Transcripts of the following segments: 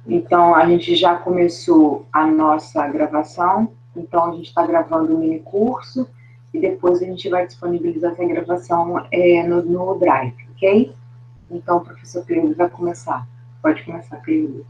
Então, a gente já começou a nossa gravação. Então, a gente está gravando um mini curso e depois a gente vai disponibilizar essa gravação no Drive, ok? Então, o professor Cleudo vai começar. Pode começar, Cleudo.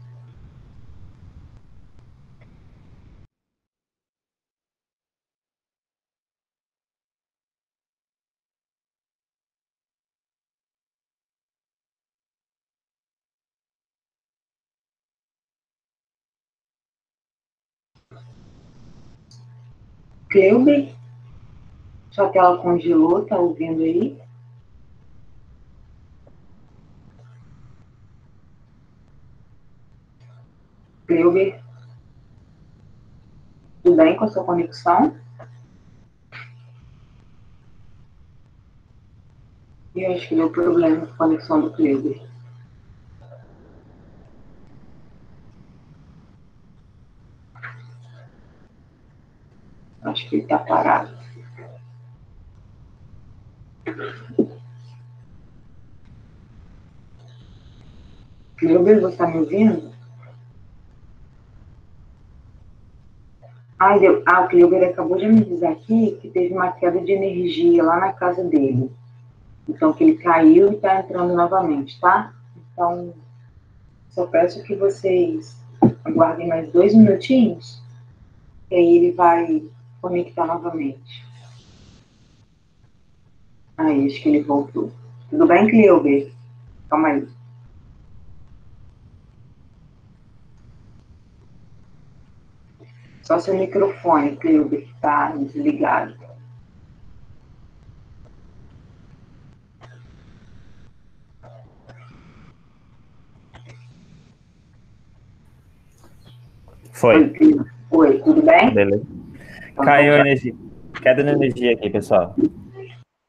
Cleudo, sua tela congelou, tá ouvindo aí? Cleudo, tudo bem com a sua conexão? E eu acho que deu problema com a conexão do Cleudo. Acho que ele tá parado. Cleudo, você tá me ouvindo? O Cleuber acabou de me dizer aqui que teve uma queda de energia lá na casa dele. Então, que ele caiu e está entrando novamente, tá? Então, só peço que vocês aguardem mais 2 minutinhos, e aí ele vai conectar novamente. Aí, acho que ele voltou. Tudo bem, Cleuber? Calma aí. Só seu microfone, Cleuber, que está desligado. Foi. Oi, tudo bem? Beleza. Então, Caiu a energia. Queda de energia aqui, pessoal.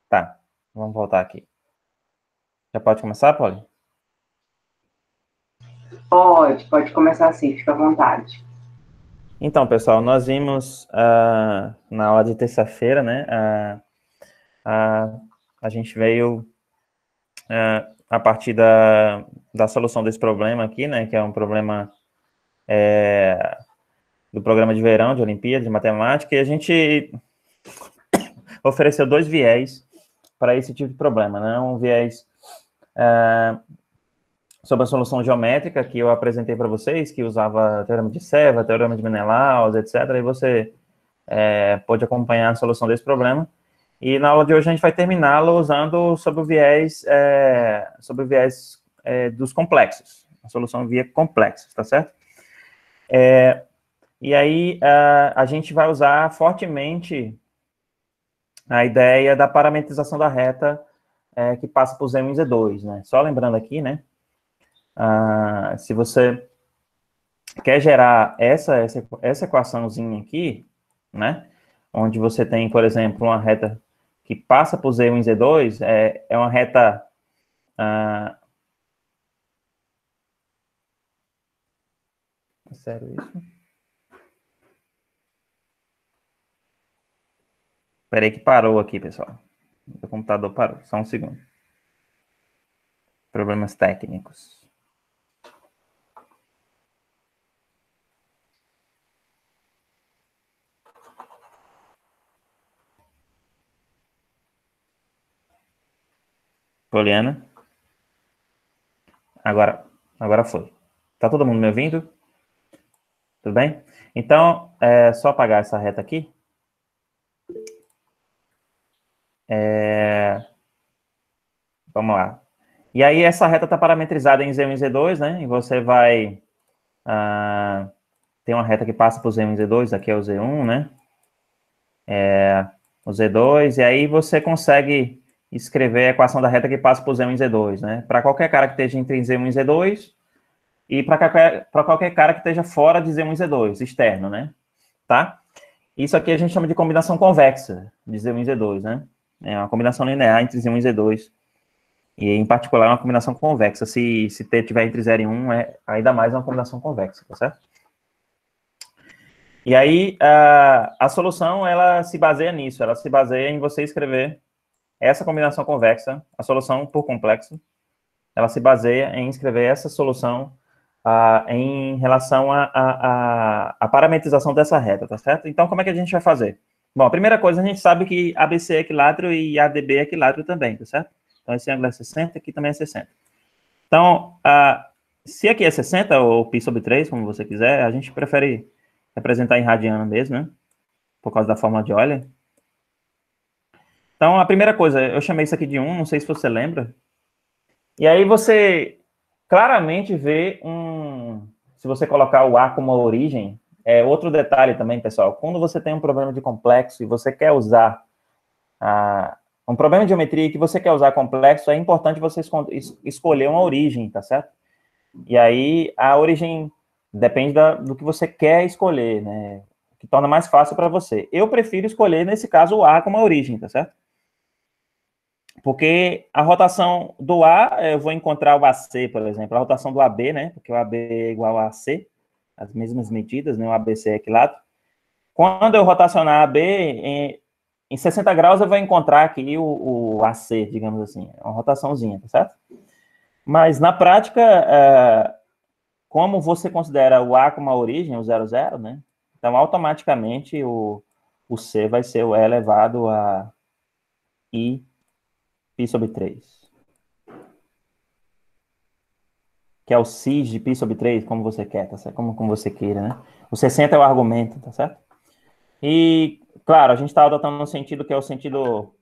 Tá, vamos voltar aqui. Já pode começar, Polly? Pode começar assim, fica à vontade. Então, pessoal, nós vimos na aula de terça-feira, né? A gente veio a partir da solução desse problema aqui, né? Que é um problema do programa de verão de Olimpíada de Matemática, e a gente ofereceu 2 viés para esse tipo de problema, né? Um viés sobre a solução geométrica que eu apresentei para vocês, que usava teorema de Serva, teorema de Menelaus, etc. E você pode acompanhar a solução desse problema. E na aula de hoje a gente vai terminá-la usando sobre o viés dos complexos, a solução via complexos, tá certo? E aí a gente vai usar fortemente a ideia da parametrização da reta que passa por Z1 e Z2, né? Só lembrando aqui, né? Se você quer gerar essa equaçãozinha aqui, né? Onde você tem, por exemplo, uma reta que passa por Z1 e Z2, é uma reta... É sério isso? Espera aí que parou aqui, pessoal. O computador parou, só um segundo. Problemas técnicos. Poliana? Agora foi. Tá todo mundo me ouvindo? Tudo bem? Então, é só apagar essa reta aqui. Vamos lá. E aí, essa reta está parametrizada em Z1 e Z2, né? E você vai... tem uma reta que passa por Z1 e Z2, aqui é o Z1, né? O Z2, e aí você consegue escrever a equação da reta que passa por Z1 e Z2, né? Para qualquer cara que esteja entre Z1 e Z2, e para qualquer cara que esteja fora de Z1 e Z2, externo, né? Tá? Isso aqui a gente chama de combinação convexa de Z1 e Z2, né? É uma combinação linear entre Z1 e Z2. E, em particular, é uma combinação convexa. Se T tiver entre 0 e 1, ainda mais uma combinação convexa, tá certo? E aí, a solução, ela se baseia nisso. Ela se baseia em você escrever essa combinação convexa, a solução por complexo. Ela se baseia em escrever essa solução em relação à parametrização dessa reta, tá certo? Então, como é que a gente vai fazer? Bom, a primeira coisa, a gente sabe que ABC é equilátero e ADB é equilátero também, tá certo? Então, esse ângulo é 60, aqui também é 60. Então, se aqui é 60, ou π sobre 3, como você quiser, a gente prefere representar em radiano mesmo, né? Por causa da fórmula de Euler. Então, a primeira coisa, eu chamei isso aqui de 1, não sei se você lembra. E aí você claramente vê se você colocar o A como origem, outro detalhe também, pessoal, quando você tem um problema de complexo e você quer usar um problema de geometria que você quer usar complexo, é importante você escolher uma origem, tá certo? E aí a origem depende do que você quer escolher, né? O que torna mais fácil para você. Eu prefiro escolher, nesse caso, o A como a origem, tá certo? Porque a rotação do A, eu vou encontrar o AC, por exemplo, a rotação do AB, né? Porque o AB é igual a AC, as mesmas medidas, né? O ABC é equilátero. Quando eu rotacionar AB, em 60 graus eu vou encontrar aqui o AC, digamos assim, uma rotaçãozinha, tá certo? Mas na prática, como você considera o A como a origem, o 00, né? Então, automaticamente, o C vai ser o E elevado a I π sobre 3. Que é o cis de π sobre 3, como você quer, tá certo? Como você queira, né? O 60 é o argumento, tá certo? E, claro, a gente está adotando um sentido que é o sentido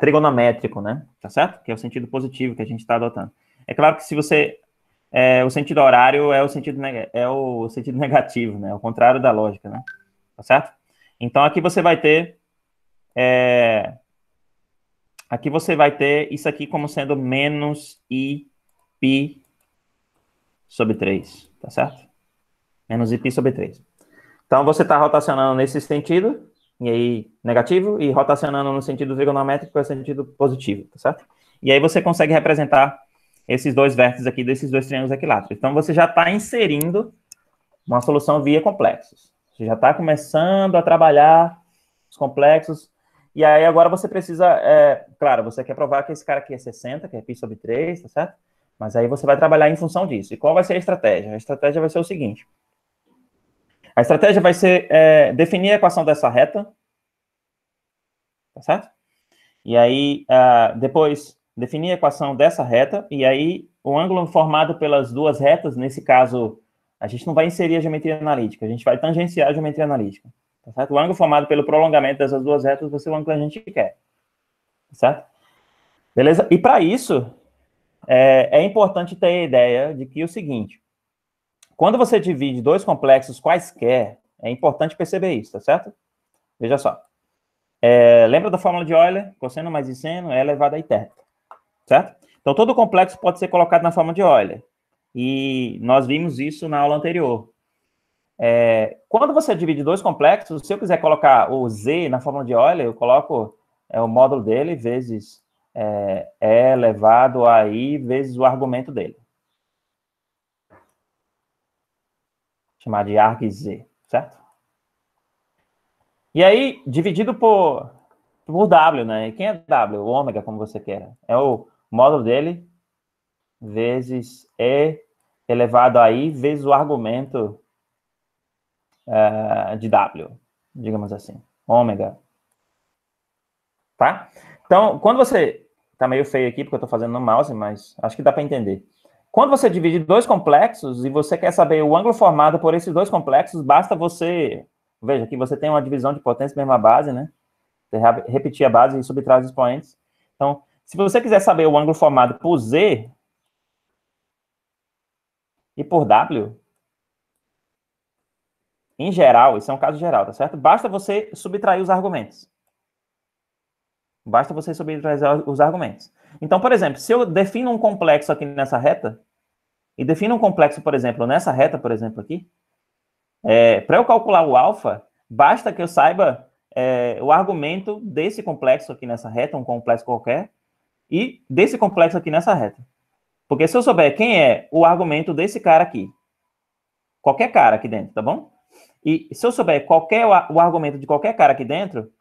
trigonométrico, né? Tá certo? Que é o sentido positivo que a gente está adotando. É claro que se você... o sentido horário é o sentido negativo, né? É o contrário da lógica, né? Tá certo? Então, aqui você vai ter... aqui você vai ter isso aqui como sendo menos I π sobre 3, tá certo? Menos I π sobre 3. Então, você está rotacionando nesse sentido, e aí negativo, e rotacionando no sentido trigonométrico, que é o sentido positivo, tá certo? E aí você consegue representar esses dois vértices aqui desses dois triângulos equiláteros. Então, você já está inserindo uma solução via complexos. Você já está começando a trabalhar os complexos, e aí agora você precisa, claro, você quer provar que esse cara aqui é 60, que é π sobre 3, tá certo? Mas aí você vai trabalhar em função disso. E qual vai ser a estratégia? A estratégia vai ser o seguinte. A estratégia vai ser definir a equação dessa reta, tá certo? E aí, depois, definir a equação dessa reta, e aí o ângulo formado pelas duas retas, nesse caso, a gente não vai inserir a geometria analítica, a gente vai tangenciar a geometria analítica, tá certo? O ângulo formado pelo prolongamento dessas duas retas vai ser o ângulo que a gente quer, tá certo? Beleza? E para isso, é importante ter a ideia de que o seguinte, quando você divide dois complexos quaisquer, é importante perceber isso, tá certo? Veja só. Lembra da fórmula de Euler? Cosseno mais seno é elevado a i teta, certo? Então, todo complexo pode ser colocado na fórmula de Euler. E nós vimos isso na aula anterior. Quando você divide dois complexos, se eu quiser colocar o z na fórmula de Euler, eu coloco o módulo dele vezes E elevado a i vezes o argumento dele. Chamar de argz, certo? E aí, dividido por W, né? E quem é W? O ômega, como você quer. É o módulo dele vezes E elevado a I vezes o argumento de W, digamos assim. Ômega. Tá? Então, quando você... Tá meio feio aqui, porque eu tô fazendo no mouse, mas acho que dá para entender. Quando você divide dois complexos e você quer saber o ângulo formado por esses dois complexos, basta você... Veja, aqui você tem uma divisão de potência mesma base, né? Você repetir a base e subtrai os expoentes. Então, se você quiser saber o ângulo formado por Z e por W, em geral, isso é um caso geral, tá certo? Basta você subtrair os argumentos. Basta você subtrair os argumentos. Então, por exemplo, se eu defino um complexo aqui nessa reta, e defino um complexo, por exemplo, nessa reta, por exemplo, aqui, para eu calcular o alfa, basta que eu saiba o argumento desse complexo aqui nessa reta, um complexo qualquer, e desse complexo aqui nessa reta. Porque se eu souber quem é o argumento desse cara aqui, qualquer cara aqui dentro, tá bom? E se eu souber o argumento de qualquer cara aqui dentro,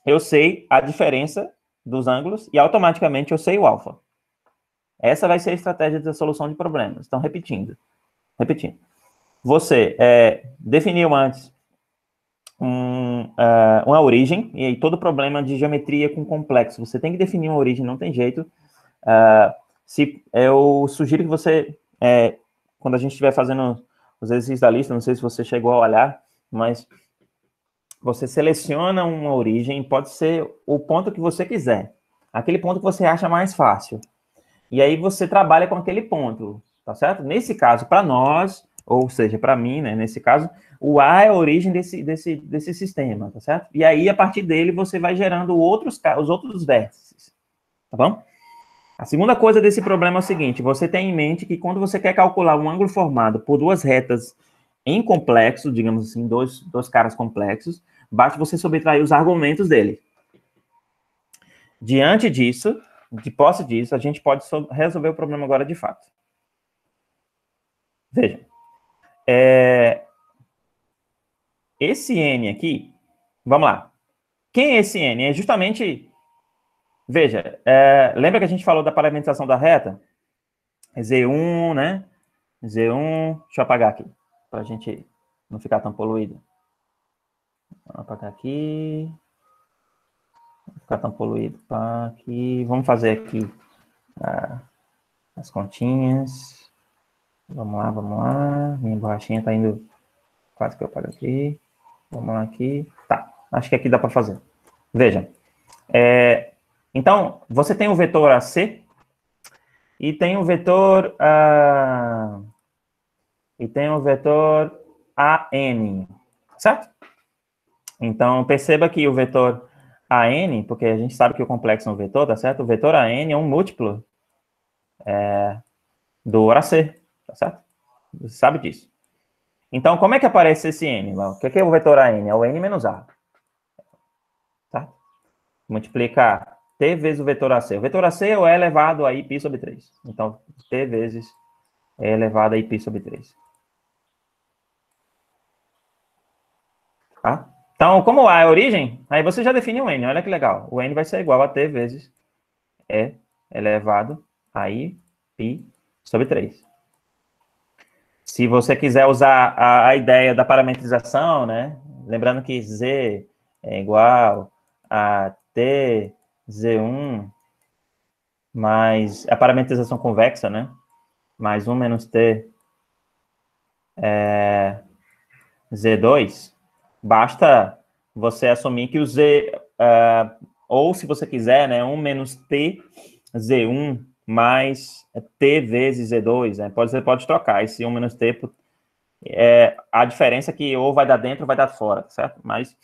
eu sei a diferença dos ângulos e automaticamente eu sei o alfa. Essa vai ser a estratégia da solução de problemas. Então, repetindo. Você definiu antes uma origem, e aí todo problema de geometria com complexo, você tem que definir uma origem, não tem jeito. Eu sugiro que você, quando a gente estiver fazendo os exercícios da lista, não sei se você chegou a olhar, mas você seleciona uma origem, pode ser o ponto que você quiser, aquele ponto que você acha mais fácil. E aí você trabalha com aquele ponto, tá certo? Nesse caso, para nós, ou seja, para mim, né, nesse caso, o A é a origem desse sistema, tá certo? E aí, a partir dele, você vai gerando os outros vértices, tá bom? A segunda coisa desse problema é o seguinte, você tem em mente que quando você quer calcular um ângulo formado por duas retas em complexo, digamos assim, dois caras complexos, basta você subtrair os argumentos dele. Diante disso, de posse disso, a gente pode resolver o problema agora de fato. Veja. Esse N aqui, vamos lá. Quem é esse N? É justamente, veja, lembra que a gente falou da parametrização da reta? Z1, né? Z1, deixa eu apagar aqui, para a gente não ficar tão poluído. Vou apagar aqui. Não ficar tão poluído. Aqui. Vamos fazer aqui as continhas. Vamos lá. Minha borrachinha tá indo quase que eu apago aqui. Vamos lá aqui. Tá, acho que aqui dá para fazer. Veja. Então, você tem o vetor AC e tem o vetor AN, certo? Então, perceba que o vetor AN, porque a gente sabe que o complexo é um vetor, tá certo? O vetor AN é um múltiplo do AC, tá certo? Você sabe disso. Então, como é que aparece esse N? O que é o vetor AN? É o N menos A. Tá? Multiplicar T vezes o vetor AC. O vetor AC é o E elevado a π sobre 3. Então, T vezes E elevado a π sobre 3. Tá? Então, como A é a origem, aí você já define o N. Olha que legal. O N vai ser igual a T vezes E elevado a π sobre 3. Se você quiser usar a ideia da parametrização, né? Lembrando que Z é igual a T Z1 mais a parametrização convexa, né? Mais 1 menos T Z2, basta você assumir que o Z, ou se você quiser, né? 1 menos T Z1 mais T vezes Z2, né? Você pode trocar esse 1 menos T por, a diferença é que ou vai dar dentro ou vai dar fora, certo? Mas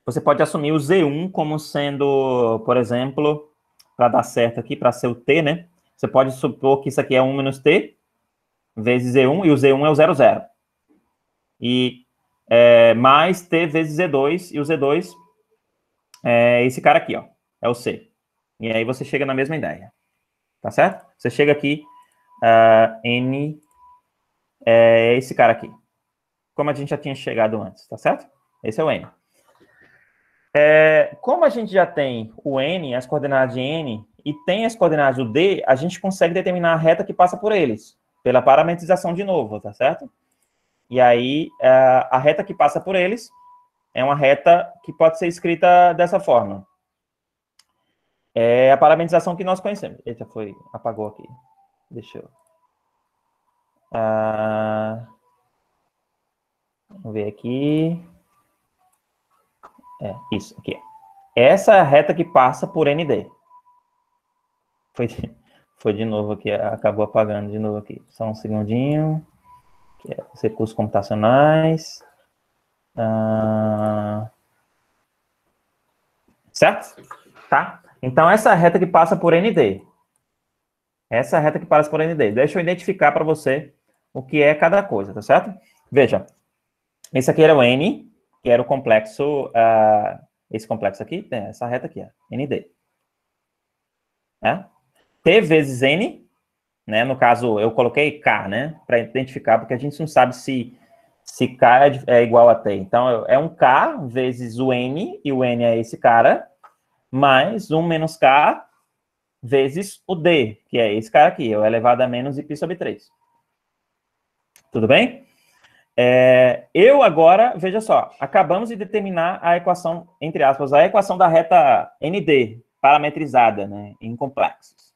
você pode assumir o Z1 como sendo, por exemplo, para dar certo aqui, para ser o T, né? Você pode supor que isso aqui é 1 menos T vezes Z1, e o Z1 é o 0, 0. E mais T vezes Z2, e o Z2 é esse cara aqui, ó, é o C. E aí você chega na mesma ideia, tá certo? Você chega aqui, N é esse cara aqui, como a gente já tinha chegado antes, tá certo? Esse é o N. Como a gente já tem o N, as coordenadas de N, e tem as coordenadas do D, a gente consegue determinar a reta que passa por eles, pela parametrização de novo, tá certo? E aí, a reta que passa por eles é uma reta que pode ser escrita dessa forma. É a parametrização que nós conhecemos. Eita, apagou aqui. Deixa eu... vamos ver aqui. Isso, aqui. Essa é a reta que passa por ND. Foi de novo aqui, acabou apagando de novo aqui. Só um segundinho. Que é os recursos computacionais. Certo? Tá? Então, essa é a reta que passa por ND. Essa é a reta que passa por ND. Deixa eu identificar para você o que é cada coisa, tá certo? Veja, esse aqui era o N, que era o complexo, esse complexo aqui, essa reta aqui, ND. T vezes N, né? No caso, eu coloquei K, né? Para identificar, porque a gente não sabe se K é igual a T. Então, é um K vezes o N, e o N é esse cara, mais 1 menos K vezes o D, que é esse cara aqui, o elevado a menos π sobre 3. Tudo bem? Eu agora, veja só, acabamos de determinar a equação, entre aspas, a equação da reta ND, parametrizada, né, em complexos.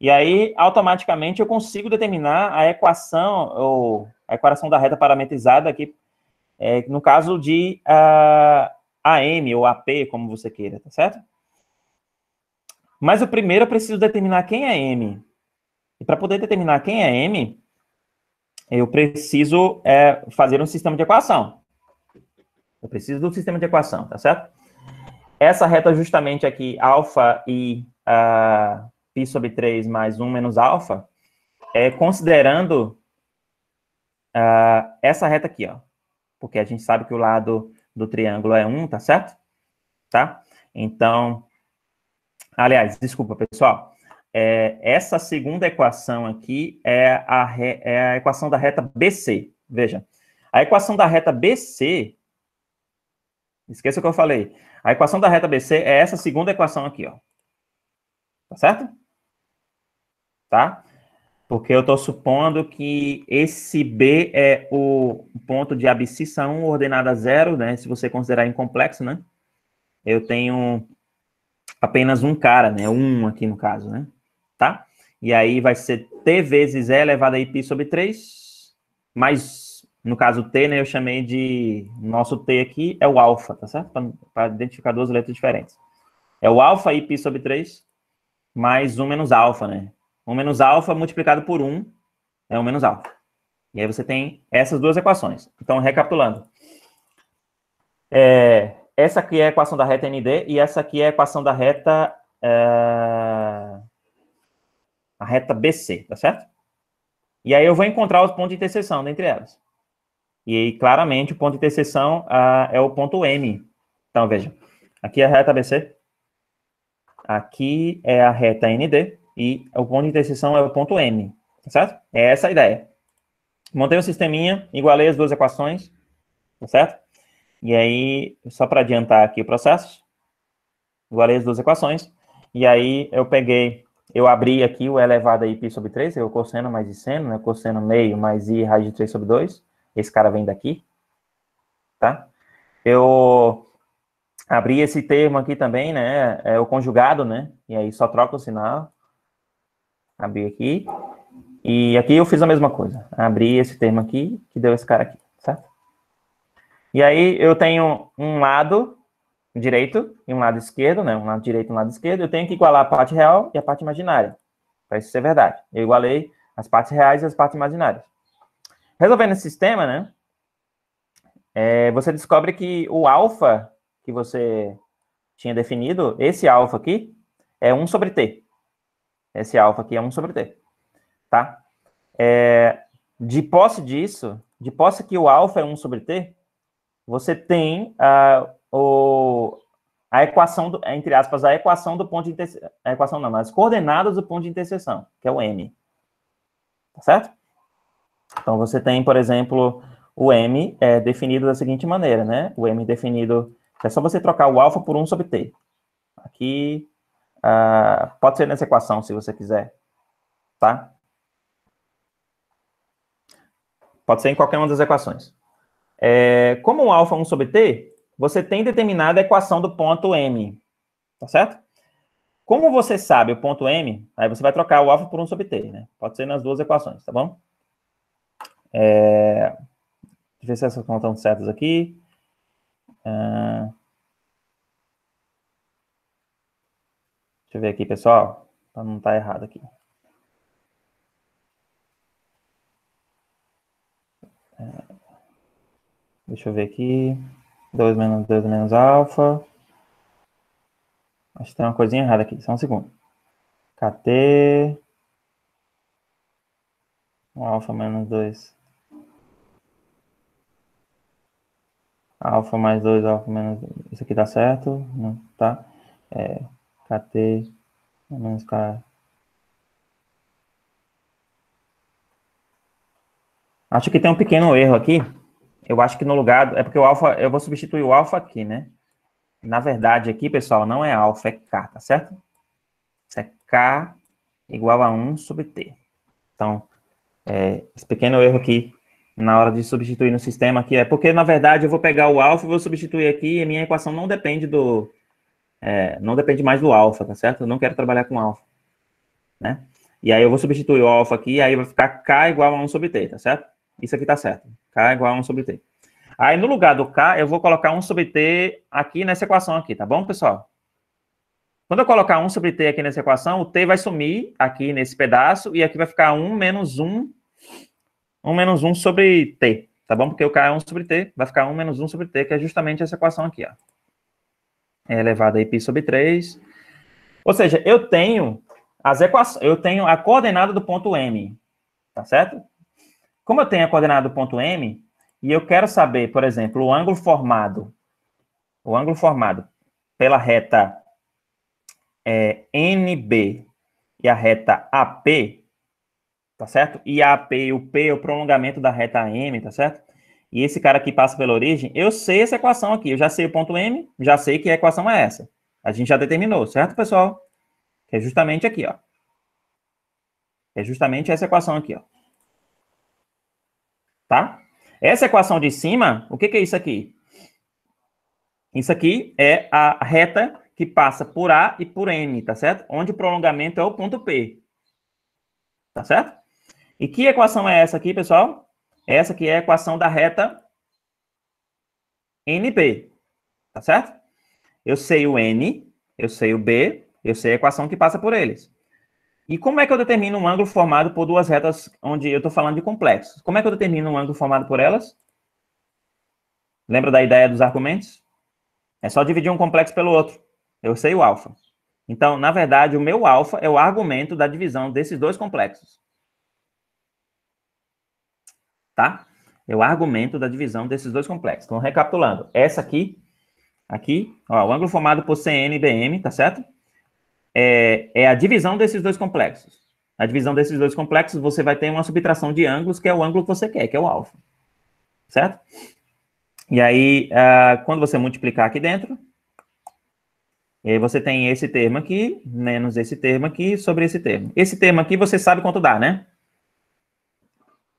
E aí, automaticamente, eu consigo determinar a equação, ou a equação da reta parametrizada aqui, no caso de AM ou AP, como você queira, tá certo? Mas o primeiro eu preciso determinar quem é M. E para poder determinar quem é M, eu preciso fazer um sistema de equação. Eu preciso do sistema de equação, tá certo? Essa reta justamente aqui, alfa e π sobre 3 mais 1 menos alfa, considerando essa reta aqui, ó. Porque a gente sabe que o lado do triângulo é 1, tá certo? Tá? Então, aliás, desculpa, pessoal. Essa segunda equação aqui é a equação da reta BC. Veja, a equação da reta BC, esqueça o que eu falei. A equação da reta BC é essa segunda equação aqui, ó. Tá certo? Tá? Porque eu estou supondo que esse B é o ponto de abscissa 1 ordenada 0, né? Se você considerar em complexo, né? Eu tenho apenas um cara, né? 1 aqui no caso, né? Tá? E aí vai ser T vezes E elevado a π sobre 3, mais, no caso T, né? Eu chamei de, nosso T aqui é o alfa, tá certo? Para identificar duas letras diferentes. É o alfa e π sobre 3, mais 1 menos alfa, né? 1 menos alfa multiplicado por 1 é 1 menos alfa. E aí você tem essas duas equações. Então, recapitulando. Essa aqui é a equação da reta ND e essa aqui é a equação da reta... a reta BC, tá certo? E aí eu vou encontrar os pontos de interseção entre elas. E aí, claramente, o ponto de interseção é o ponto M. Então, veja. Aqui é a reta BC. Aqui é a reta ND. E o ponto de interseção é o ponto M. Tá certo? É essa a ideia. Montei um sisteminha, igualei as duas equações. Tá certo? E aí, só para adiantar aqui o processo, igualei as duas equações. E aí, eu abri aqui o elevado a π sobre 3, o cosseno mais i seno, né? Cosseno meio mais i raiz de 3 sobre 2. Esse cara vem daqui. Tá? Eu abri esse termo aqui também, né? É o conjugado, né? E aí só troca o sinal. Abri aqui. E aqui eu fiz a mesma coisa. Abri esse termo aqui, que deu esse cara aqui, certo? E aí eu tenho um lado direito e um lado esquerdo, né? Um lado direito e um lado esquerdo. Eu tenho que igualar a parte real e a parte imaginária. Para isso ser verdade. Eu igualei as partes reais e as partes imaginárias. Resolvendo esse sistema, né? Você descobre que o alfa que você tinha definido, esse alfa aqui, é 1 sobre t. Esse alfa aqui é 1 sobre t. Tá? De posse disso, de posse que o alfa é 1 sobre t, você tem a equação, entre aspas, a equação do ponto de interseção. A equação não, mas as coordenadas do ponto de interseção, que é o M. Tá certo? Então, você tem, por exemplo, o M definido da seguinte maneira, né? O M definido... É só você trocar o alfa por 1 sobre t. Aqui, pode ser nessa equação, se você quiser. Tá? Pode ser em qualquer uma das equações. Como o alfa é 1 sobre t, você tem determinada a equação do ponto M. Tá certo? Como você sabe o ponto M, aí você vai trocar o alfa por 1 sobre t, né? Pode ser nas duas equações, tá bom? Deixa eu ver se essas contas estão certas aqui. Deixa eu ver aqui, pessoal, para não estar errado aqui. Deixa eu ver aqui. 2 menos alfa. Acho que tem uma coisinha errada aqui, só um segundo. KT. Alfa menos 2. Alfa mais 2, alfa menos 2. Isso aqui tá certo? Não, tá? KT menos K. Acho que tem um pequeno erro aqui. Eu acho que no lugar... É porque o alfa... Eu vou substituir o alfa aqui, né? Na verdade, aqui, pessoal, não é alfa, é K, tá certo? Isso é K igual a 1 sobre T. Então, esse pequeno erro aqui, na hora de substituir no sistema aqui, é porque, na verdade, eu vou pegar o alfa e vou substituir aqui, e a minha equação não depende não depende mais do alfa, tá certo? Eu não quero trabalhar com alfa, né? E aí eu vou substituir o alfa aqui, e aí vai ficar K igual a 1 sobre T, tá certo? Isso aqui tá certo. K igual a 1 sobre T. Aí, no lugar do K, eu vou colocar 1 sobre T aqui nessa equação aqui, tá bom, pessoal? Quando eu colocar 1 sobre T aqui nessa equação, o T vai sumir aqui nesse pedaço, e aqui vai ficar 1 menos 1 sobre T, tá bom? Porque o K é 1 sobre T, vai ficar 1 menos 1 sobre T, que é justamente essa equação aqui, ó. É elevado a π sobre 3. Ou seja, eu tenho a coordenada do ponto M, tá certo? Como eu tenho a coordenada do ponto M, e eu quero saber, por exemplo, o ângulo formado pela reta NB e a reta AP, tá certo? E a AP e o P é o prolongamento da reta M, tá certo? E esse cara aqui passa pela origem, eu sei essa equação aqui, eu já sei o ponto M, já sei que a equação é essa. A gente já determinou, certo, pessoal? Que é justamente aqui, ó. É justamente essa equação aqui, ó. Tá? Essa equação de cima, o que é isso aqui? Isso aqui é a reta que passa por A e por N, tá certo? Onde o prolongamento é o ponto P. Tá certo? E que equação é essa aqui, pessoal? Essa aqui é a equação da reta NP. Tá certo? Eu sei o N, eu sei o B, eu sei a equação que passa por eles. E como é que eu determino um ângulo formado por duas retas onde eu estou falando de complexos? Como é que eu determino um ângulo formado por elas? Lembra da ideia dos argumentos? É só dividir um complexo pelo outro. Eu sei o alfa. Então, na verdade, o meu alfa é o argumento da divisão desses dois complexos. Tá? É o argumento da divisão desses dois complexos. Então, recapitulando. Essa aqui, ó, o ângulo formado por CN e BM, tá certo? É a divisão desses dois complexos. A divisão desses dois complexos, você vai ter uma subtração de ângulos, que é o ângulo que você quer, que é o alfa. Certo? E aí, quando você multiplicar aqui dentro, e aí você tem esse termo aqui, menos esse termo aqui, sobre esse termo. Esse termo aqui, você sabe quanto dá, né?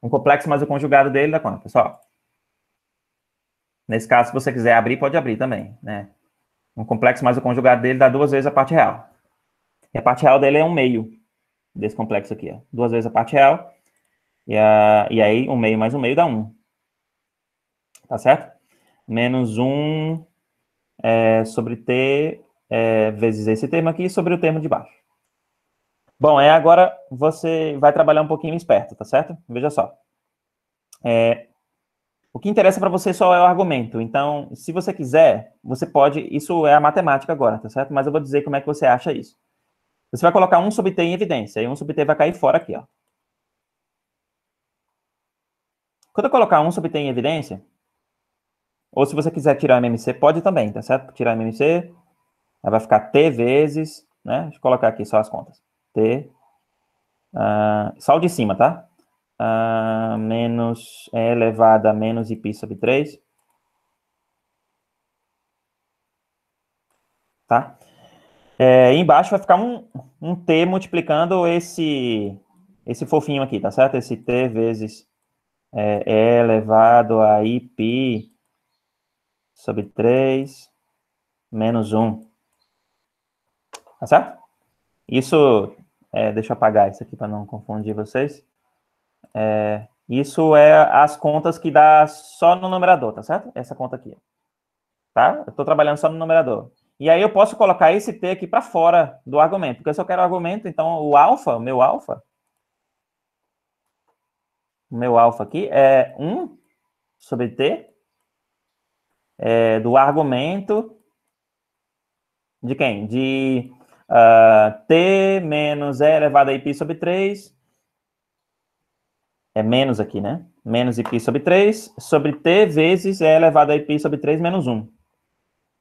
Um complexo mais o conjugado dele dá quanto, pessoal? Nesse caso, se você quiser abrir, pode abrir também, né? Um complexo mais o conjugado dele dá 2 vezes a parte real. E a parte real dele é 1/2 desse complexo aqui, ó. 2 vezes a parte real. E aí, 1/2 mais 1/2 dá 1. Tá certo? Menos 1 sobre T vezes esse termo aqui sobre o termo de baixo. Bom, agora você vai trabalhar um pouquinho esperto, tá certo? Veja só. O que interessa para você só é o argumento. Então, se você quiser, você pode... Isso é a matemática agora, tá certo? Mas eu vou dizer como é que você acha isso. Você vai colocar 1 sobre T em evidência, e 1 sobre T vai cair fora aqui, ó. Quando eu colocar 1 sobre T em evidência, ou se você quiser tirar o MMC, pode também, tá certo? Tirar o MMC, aí vai ficar T vezes, né? Deixa eu colocar aqui só as contas. T, só o de cima, tá? Menos elevado a menos π sobre 3. Tá? E embaixo vai ficar um T multiplicando esse fofinho aqui, tá certo? Esse T vezes elevado a π sobre 3 menos 1. Tá certo? Isso, deixa eu apagar isso aqui para não confundir vocês. Isso é as contas que dá só no numerador, tá certo? Essa conta aqui. Tá? Eu estou trabalhando só no numerador. E aí eu posso colocar esse T aqui para fora do argumento, porque eu só quero o argumento, então o meu alfa aqui é 1 sobre T do argumento de quem? De T menos E elevado a π sobre 3, menos aqui, né? Menos π sobre 3, sobre T vezes E elevado a π sobre 3 menos 1.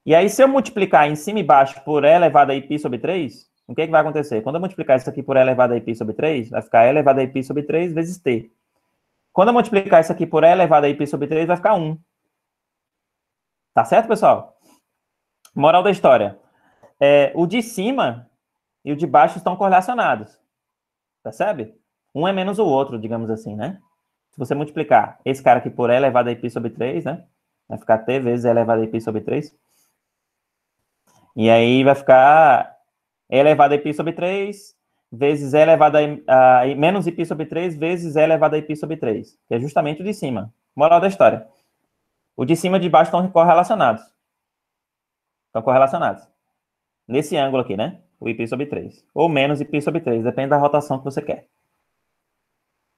E aí, se eu multiplicar em cima e baixo por E elevado a π sobre 3, o que vai acontecer? Quando eu multiplicar isso aqui por E elevado a π sobre 3, vai ficar E elevado a π sobre 3 vezes T. Quando eu multiplicar isso aqui por E elevado a π sobre 3, vai ficar 1. Tá certo, pessoal? Moral da história. O de cima, e o de baixo estão correlacionados. Percebe? Um é menos o outro, digamos assim, né? Se você multiplicar esse cara aqui por E elevado a π sobre 3, né? Vai ficar T vezes E elevado a π sobre 3. E aí vai ficar E elevado a π sobre 3 vezes E elevado a menos π sobre 3 vezes E elevado a π sobre 3, que é justamente o de cima. Moral da história. O de cima e de baixo estão correlacionados. Estão correlacionados. Nesse ângulo aqui, né? O π sobre 3. Ou menos π sobre 3, depende da rotação que você quer.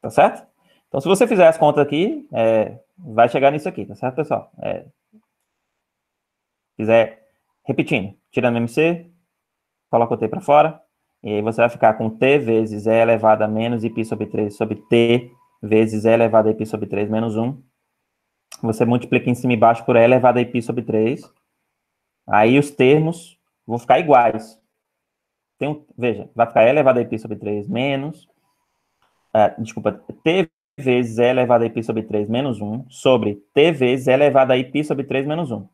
Tá certo? Então, se você fizer as contas aqui, vai chegar nisso aqui, tá certo, pessoal? Fizer, repetindo, tirando MC, coloca o T para fora, e aí você vai ficar com T vezes E elevado a menos π sobre 3 sobre T vezes E elevado a π sobre 3 menos 1. Você multiplica em cima e baixo por E elevado a π sobre 3. Aí os termos vão ficar iguais. Veja, vai ficar E elevado a π sobre 3 menos... T vezes E elevado a π sobre 3 menos 1 sobre T vezes E elevado a π sobre 3 menos 1.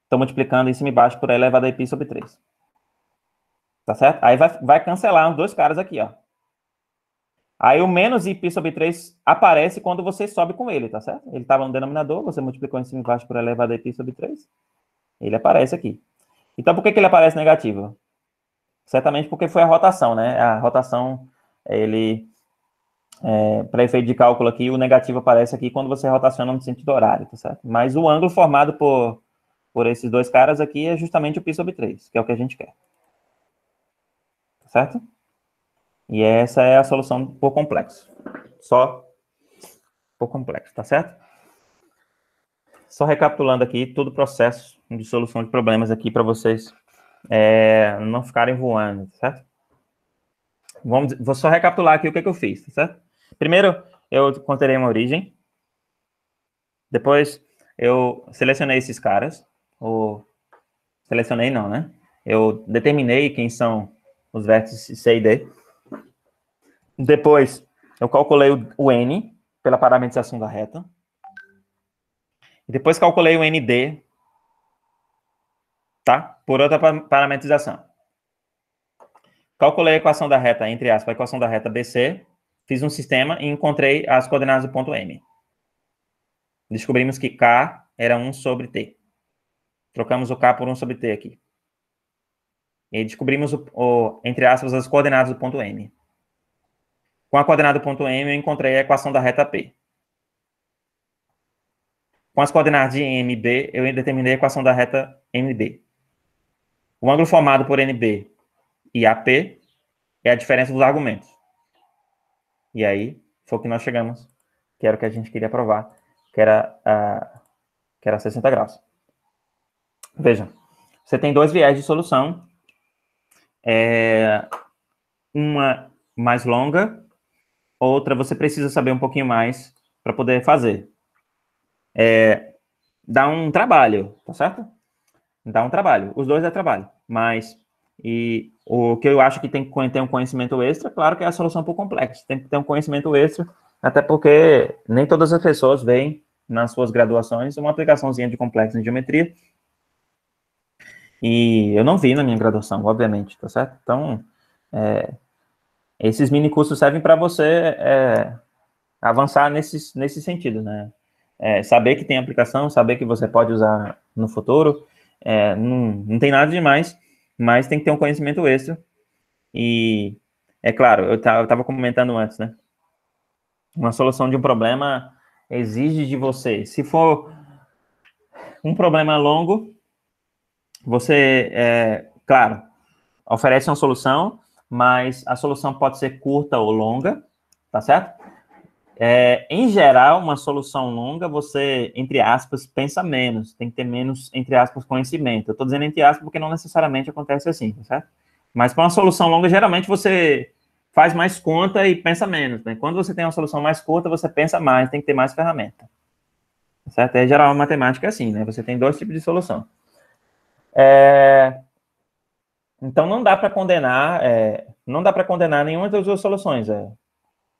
Estou multiplicando em cima e baixo por E elevado a π sobre 3. Tá certo? Aí vai cancelar os dois caras aqui, ó. Aí o menos π sobre 3 aparece quando você sobe com ele, tá certo? Ele estava no denominador, você multiplicou em cima e baixo por E elevado a π sobre 3. Ele aparece aqui. Então, por que ele aparece negativo? Certamente porque foi a rotação, né? A rotação, para efeito de cálculo aqui, o negativo aparece aqui quando você rotaciona no sentido horário, tá certo? Mas o ângulo formado por esses dois caras aqui é justamente o π sobre 3, que é o que a gente quer. Tá certo? E essa é a solução por complexo. Só por complexo, tá certo? Só recapitulando aqui todo o processo de solução de problemas aqui para vocês não ficarem voando, tá certo? Vou só recapitular aqui o que eu fiz, tá certo? Primeiro, eu considerei uma origem. Depois, eu selecionei esses caras. Selecionei não, né? Eu determinei quem são os vértices C e D. Depois, eu calculei o N pela parametrização da reta. Depois, calculei o ND, tá? Por outra parametrização. Calculei a equação da reta, entre aspas, a equação da reta BC, fiz um sistema e encontrei as coordenadas do ponto M. Descobrimos que K era 1 sobre T. Trocamos o K por 1 sobre T aqui. E descobrimos, entre aspas, as coordenadas do ponto M. Com a coordenada do ponto M, eu encontrei a equação da reta P. Com as coordenadas de M e B, eu determinei a equação da reta MB. O ângulo formado por NB e AP é a diferença dos argumentos. E aí, foi o que nós chegamos, que era o que a gente queria provar, que era 60 graus. Veja, você tem dois viés de solução. Uma mais longa, outra você precisa saber um pouquinho mais para poder fazer. Dá um trabalho, tá certo? Dá um trabalho. Os dois dá trabalho. Mas, o que eu acho que tem que ter um conhecimento extra, claro que é a solução por complexo. Tem que ter um conhecimento extra, até porque nem todas as pessoas veem nas suas graduações uma aplicaçãozinha de complexo em geometria. E eu não vi na minha graduação, obviamente, tá certo? Então, esses mini cursos servem para você avançar nesse sentido, né? Saber que tem aplicação, saber que você pode usar no futuro, não tem nada demais, mas tem que ter um conhecimento extra. E, é claro, eu estava comentando antes, né? Uma solução de um problema exige de você, se for um problema longo, você, claro, oferece uma solução, mas a solução pode ser curta ou longa, tá certo? Em geral, uma solução longa, você, entre aspas, pensa menos, tem que ter menos, entre aspas, conhecimento. Eu estou dizendo entre aspas porque não necessariamente acontece assim, tá certo? Mas para uma solução longa, geralmente você faz mais conta e pensa menos, né? Quando você tem uma solução mais curta, você pensa mais, tem que ter mais ferramenta. Tá certo? Em geral, a matemática é assim, né? Você tem dois tipos de solução. Então, não dá para condenar nenhuma das duas soluções.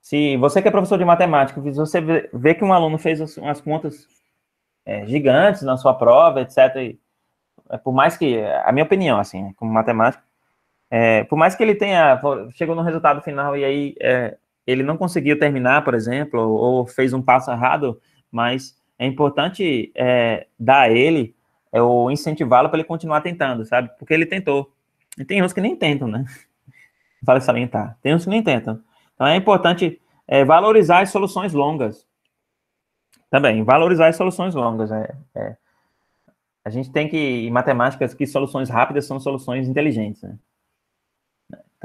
Se você que é professor de matemática, se você vê que um aluno fez umas contas gigantes na sua prova, etc., por mais que, a minha opinião, assim, como matemático, Por mais que ele chegou no resultado final e aí ele não conseguiu terminar, por exemplo, ou fez um passo errado, mas é importante dar a ele, ou incentivá-lo para ele continuar tentando, sabe? Porque ele tentou. E tem uns que nem tentam, né? Vale salientar. Tem uns que nem tentam. Então é importante valorizar as soluções longas. Também, valorizar as soluções longas. A gente tem em matemática, que soluções rápidas são soluções inteligentes, né?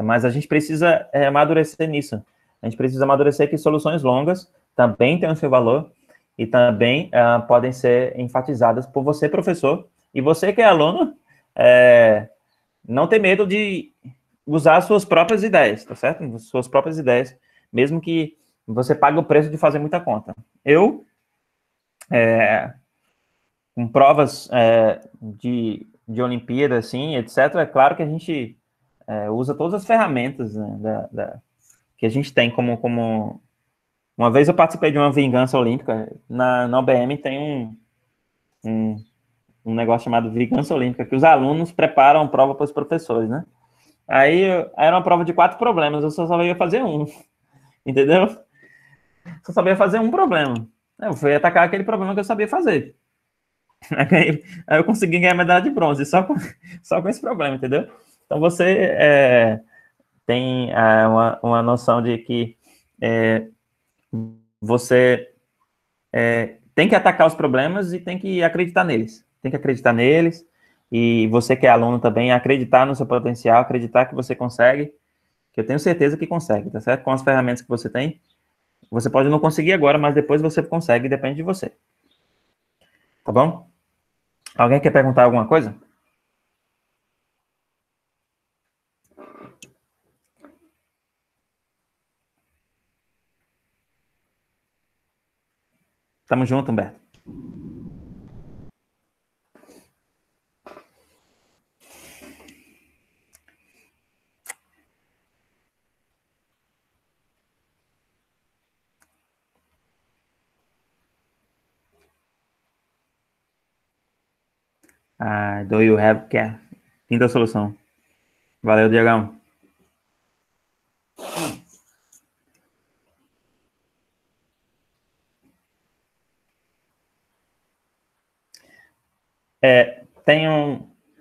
Mas a gente precisa amadurecer nisso. A gente precisa amadurecer que soluções longas também têm o seu valor e também podem ser enfatizadas por você, professor, e você que é aluno, não ter medo de usar as suas próprias ideias, tá certo? As suas próprias ideias, mesmo que você pague o preço de fazer muita conta. Eu, com provas de Olimpíada, assim, etc., é claro que a gente usa todas as ferramentas, né, que a gente tem como... Uma vez eu participei de uma vingança olímpica, na OBM tem um negócio chamado vingança olímpica, que os alunos preparam prova para os professores, né? Aí era uma prova de 4 problemas, eu só sabia fazer um, entendeu? Só sabia fazer um problema. Eu fui atacar aquele problema que eu sabia fazer. Aí eu consegui ganhar medalha de bronze, só com esse problema, entendeu? Então você tem uma noção de que você tem que atacar os problemas e tem que acreditar neles. Tem que acreditar neles, e você que é aluno também, acreditar no seu potencial, acreditar que você consegue, que eu tenho certeza que consegue, tá certo? Com as ferramentas que você tem, você pode não conseguir agora, mas depois você consegue, depende de você. Tá bom? Alguém quer perguntar alguma coisa? Tamo junto, Humberto. Do you have care? Quinta solução. Valeu, Diagão.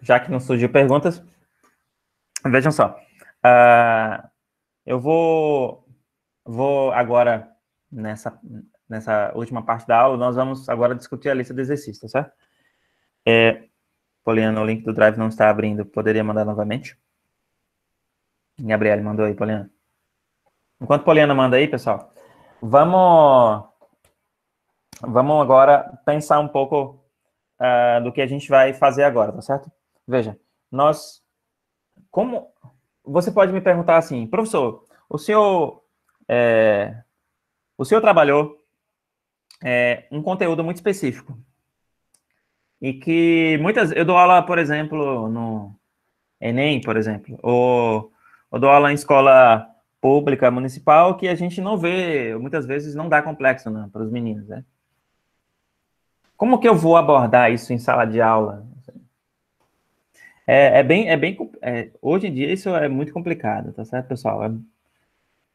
Já que não surgiu perguntas, vejam só. Eu vou agora, nessa última parte da aula, nós vamos agora discutir a lista de exercícios, tá certo? Poliana, o link do Drive não está abrindo, poderia mandar novamente? Gabriele mandou aí, Poliana. Enquanto Poliana manda aí, pessoal, vamos agora pensar um pouco do que a gente vai fazer agora, tá certo? Veja, você pode me perguntar assim, professor, o senhor trabalhou um conteúdo muito específico e que eu dou aula, por exemplo, no Enem, por exemplo, ou dou aula em escola pública, municipal, que a gente não vê, muitas vezes não dá complexo, né, para os meninos, né? Como que eu vou abordar isso em sala de aula? Hoje em dia isso é muito complicado, tá certo, pessoal?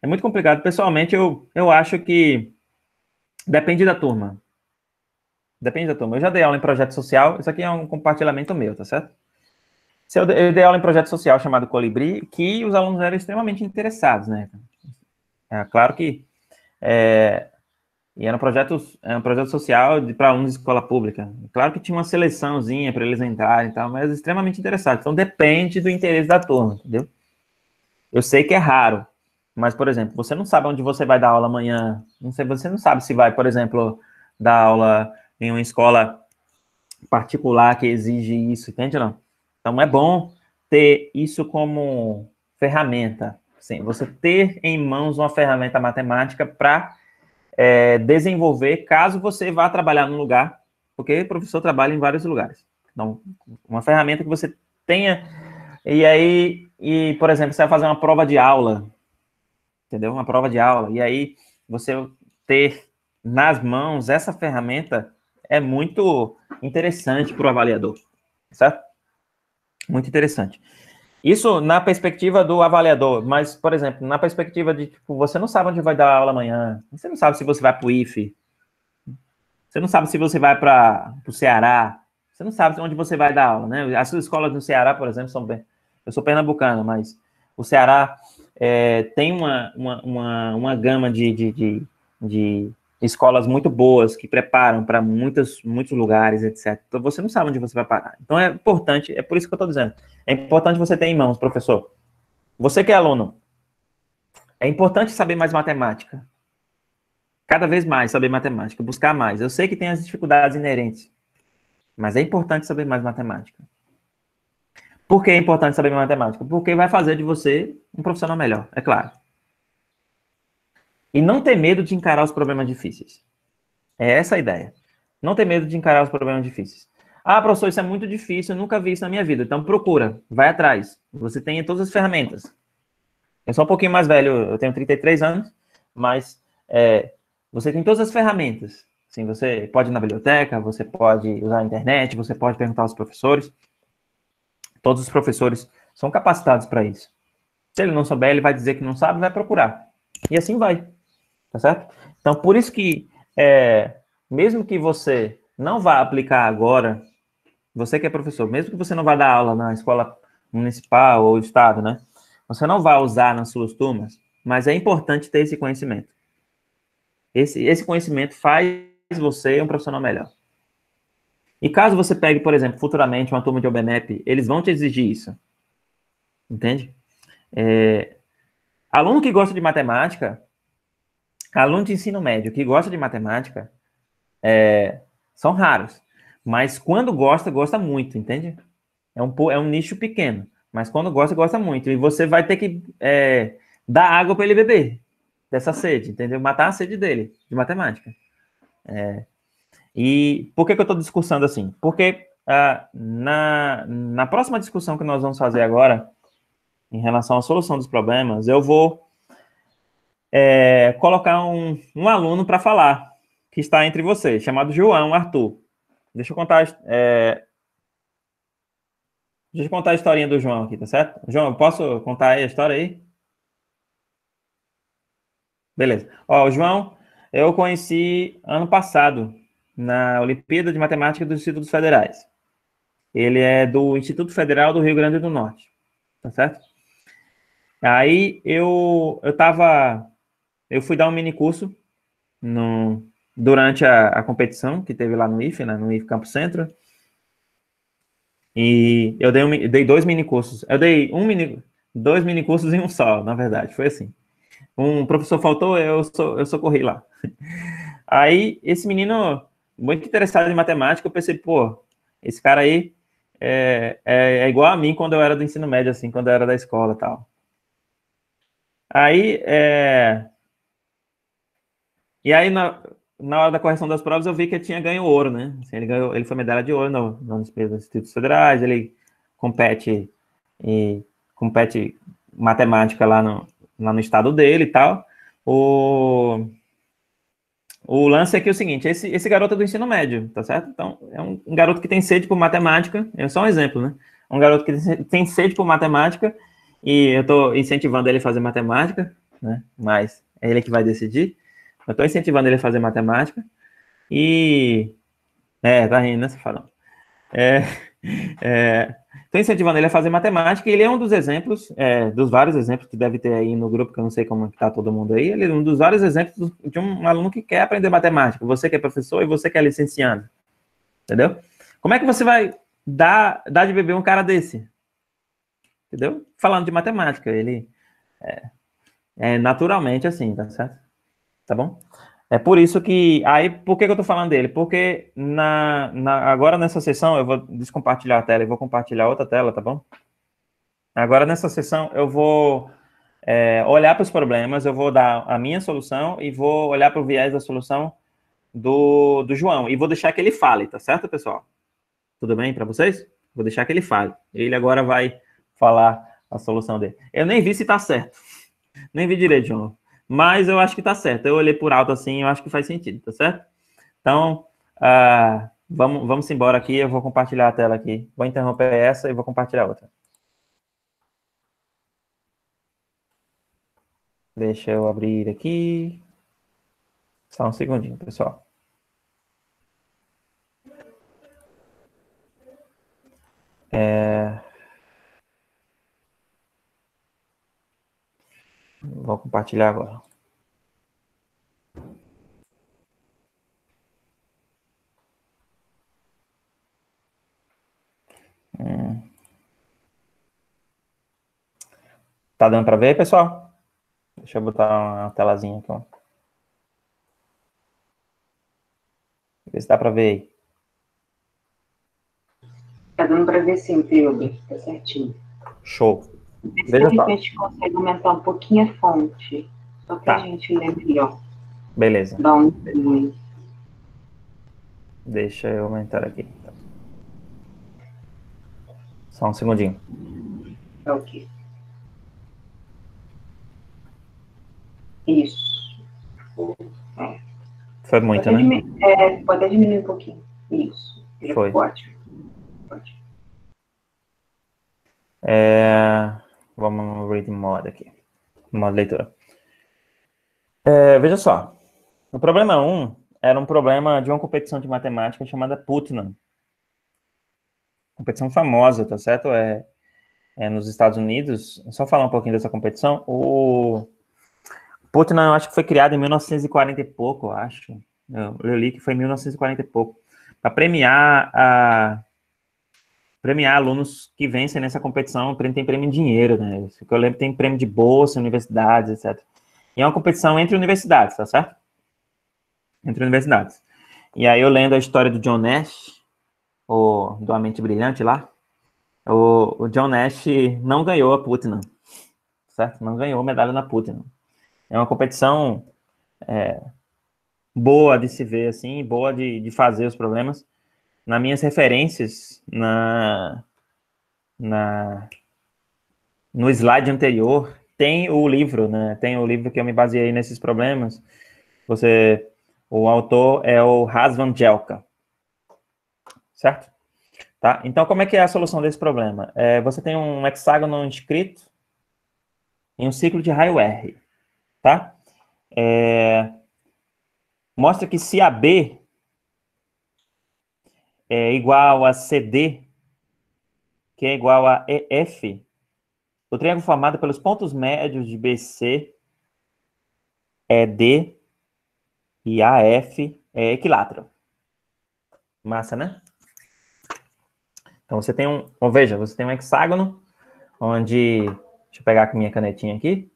É muito complicado. Pessoalmente, eu acho que depende da turma. Depende da turma. Eu já dei aula em projeto social, isso aqui é um compartilhamento meu, tá certo? Eu dei aula em projeto social chamado Colibri, que os alunos eram extremamente interessados, né? Claro que e era um projeto social para alunos de escola pública. Claro que tinha uma seleçãozinha para eles entrarem e tal, mas extremamente interessados. Então, depende do interesse da turma, entendeu? Eu sei que é raro, mas, por exemplo, você não sabe onde você vai dar aula amanhã. Você não sabe se vai, por exemplo, dar aula em uma escola particular que exige isso, entende ou não? Então, é bom ter isso como ferramenta. Sim, você ter em mãos uma ferramenta matemática para desenvolver caso você vá trabalhar num lugar, porque o professor trabalha em vários lugares. Então, uma ferramenta que você tenha, por exemplo, você vai fazer uma prova de aula, entendeu? Uma prova de aula, e aí você ter nas mãos essa ferramenta é muito interessante para o avaliador, certo? Muito interessante. Isso na perspectiva do avaliador, mas, por exemplo, na perspectiva de, tipo, você não sabe onde vai dar aula amanhã, você não sabe se você vai para o IFE, você não sabe se você vai para o Ceará, você não sabe onde você vai dar aula, né? As suas escolas no Ceará, por exemplo, são bem... Eu sou pernambucano, mas o Ceará tem uma gama de escolas muito boas que preparam para muitos lugares, etc. Então, você não sabe onde você vai parar. Então, é importante, é por isso que eu estou dizendo, é importante você ter em mãos, professor. Você que é aluno, é importante saber mais matemática. Cada vez mais saber matemática, buscar mais. Eu sei que tem as dificuldades inerentes, mas é importante saber mais matemática. Por que é importante saber mais matemática? Porque vai fazer de você um profissional melhor, é claro. E não ter medo de encarar os problemas difíceis. É essa a ideia. Não ter medo de encarar os problemas difíceis. Ah, professor, isso é muito difícil, eu nunca vi isso na minha vida. Então procura, vai atrás. Você tem todas as ferramentas. Eu sou um pouquinho mais velho, eu tenho 33 anos, mas você tem todas as ferramentas. Assim, você pode ir na biblioteca, você pode usar a internet, você pode perguntar aos professores. Todos os professores são capacitados para isso. Se ele não souber, ele vai dizer que não sabe, vai procurar. E assim vai. Tá certo? Então, por isso que, mesmo que você não vá aplicar agora, você que é professor, mesmo que você não vá dar aula na escola municipal ou estado, né? Você não vai usar nas suas turmas, mas é importante ter esse conhecimento. Esse conhecimento faz você um profissional melhor. E caso você pegue, por exemplo, futuramente uma turma de OBNEP, eles vão te exigir isso. Entende? Aluno que gosta de matemática, aluno de ensino médio que gosta de matemática, são raros. Mas quando gosta, gosta muito, entende? É um nicho pequeno. Mas quando gosta, gosta muito. E você vai ter que dar água para ele beber dessa sede, entendeu? Matar a sede dele, de matemática. E por que eu estou discursando assim? Porque na próxima discussão que nós vamos fazer agora, em relação à solução dos problemas, eu vou colocar um aluno para falar, que está entre vocês, chamado João Arthur. Deixa eu contar a historinha do João aqui, tá certo? João, eu posso contar aí a história aí? Beleza. Ó, o João, eu conheci ano passado, na Olimpíada de Matemática dos Institutos Federais. Ele é do Instituto Federal do Rio Grande do Norte, tá certo? Aí eu fui dar um mini curso durante a competição que teve lá no IFE, né, no IFE Campo Centro. E eu dei 2 mini cursos. Eu dei 2 mini cursos em um só, na verdade, foi assim. Um professor faltou, eu socorri lá. Aí, esse menino, muito interessado em matemática, eu pensei, pô, esse cara aí é igual a mim quando eu era do ensino médio, assim, quando eu era da escola e tal. Aí, e aí, na hora da correção das provas, eu vi que ele tinha ganho ouro, né? Assim, ele foi medalha de ouro nos Institutos Federais, ele compete matemática lá no estado dele e tal. O lance aqui é o seguinte, esse garoto é do ensino médio, tá certo? Então, é um garoto que tem sede por matemática, é só um exemplo, né? Um garoto que tem sede por matemática, e eu tô incentivando ele a fazer matemática, né? Mas é ele que vai decidir. Eu tô incentivando ele a fazer matemática, e... tá rindo, né, safadão? Estou incentivando ele a fazer matemática, e ele é um dos exemplos, dos vários exemplos que deve ter aí no grupo, que eu não sei como está todo mundo aí, ele é um dos vários exemplos de um aluno que quer aprender matemática, você que é professor e você que é licenciado, entendeu? Como é que você vai dar de beber um cara desse? Entendeu? Falando de matemática, ele é naturalmente assim, tá certo? Tá bom? É por isso que... Aí, por que eu tô falando dele? Porque agora nessa sessão, eu vou descompartilhar a tela e vou compartilhar outra tela, tá bom? Agora nessa sessão, eu vou olhar para os problemas, eu vou dar a minha solução e vou olhar para o viés da solução do João. E vou deixar que ele fale, tá certo, pessoal? Tudo bem para vocês? Vou deixar que ele fale. Ele agora vai falar a solução dele. Eu nem vi se tá certo. Nem vi direito, João. Mas eu acho que tá certo. Eu olhei por alto assim, eu acho que faz sentido, tá certo? Então, vamos embora aqui. Eu vou compartilhar a tela aqui. Vou interromper essa e vou compartilhar outra. Deixa eu abrir aqui. Só um segundinho, pessoal. Vou compartilhar agora. Tá dando para ver, pessoal? Deixa eu botar uma telazinha aqui. Ver se dá para ver aí. Tá dando para ver sim, Pedro. Tá certinho. Show. Vê se Veja de só. repente consegue aumentar um pouquinho a fonte. Só que a Tá. gente lembre, ó. Beleza. Dá um. Deixa eu aumentar aqui. Só um segundinho. Ok. Isso. É. Foi muito, né? Pode diminuir um pouquinho. Isso. Já Foi. ficou ótimo. Ótimo. Vamos no read mode aqui. Modo leitura. Veja só. O problema 1 era um problema de uma competição de matemática chamada Putnam. Competição famosa, tá certo? Nos Estados Unidos. Só falar um pouquinho dessa competição. O Putnam, eu acho que foi criado em 1940 e pouco, eu acho. Eu li que foi em 1940 e pouco. Para premiar alunos que vencem nessa competição, tem prêmio em dinheiro, né? Isso que eu lembro, tem prêmio de bolsa, universidades, etc. E é uma competição entre universidades, tá certo? Entre universidades. E aí eu lendo a história do John Nash, do A Mente Brilhante lá, o John Nash não ganhou a Putnam, certo? Não ganhou medalha na Putnam. É uma competição boa de se ver, assim, boa de fazer os problemas. Nas minhas referências, no slide anterior, tem o livro, né? Tem o livro que eu me baseei nesses problemas. O autor é o Razvan Jelka, certo? Tá? Então, como é que é a solução desse problema? Você tem um hexágono inscrito em um ciclo de raio R, tá? Mostra que se AB é igual a CD, que é igual a EF, o triângulo formado pelos pontos médios de BC, ED e AF é equilátero. Massa, né? Então você tem veja, você tem um hexágono onde, deixa eu pegar aqui minha canetinha aqui,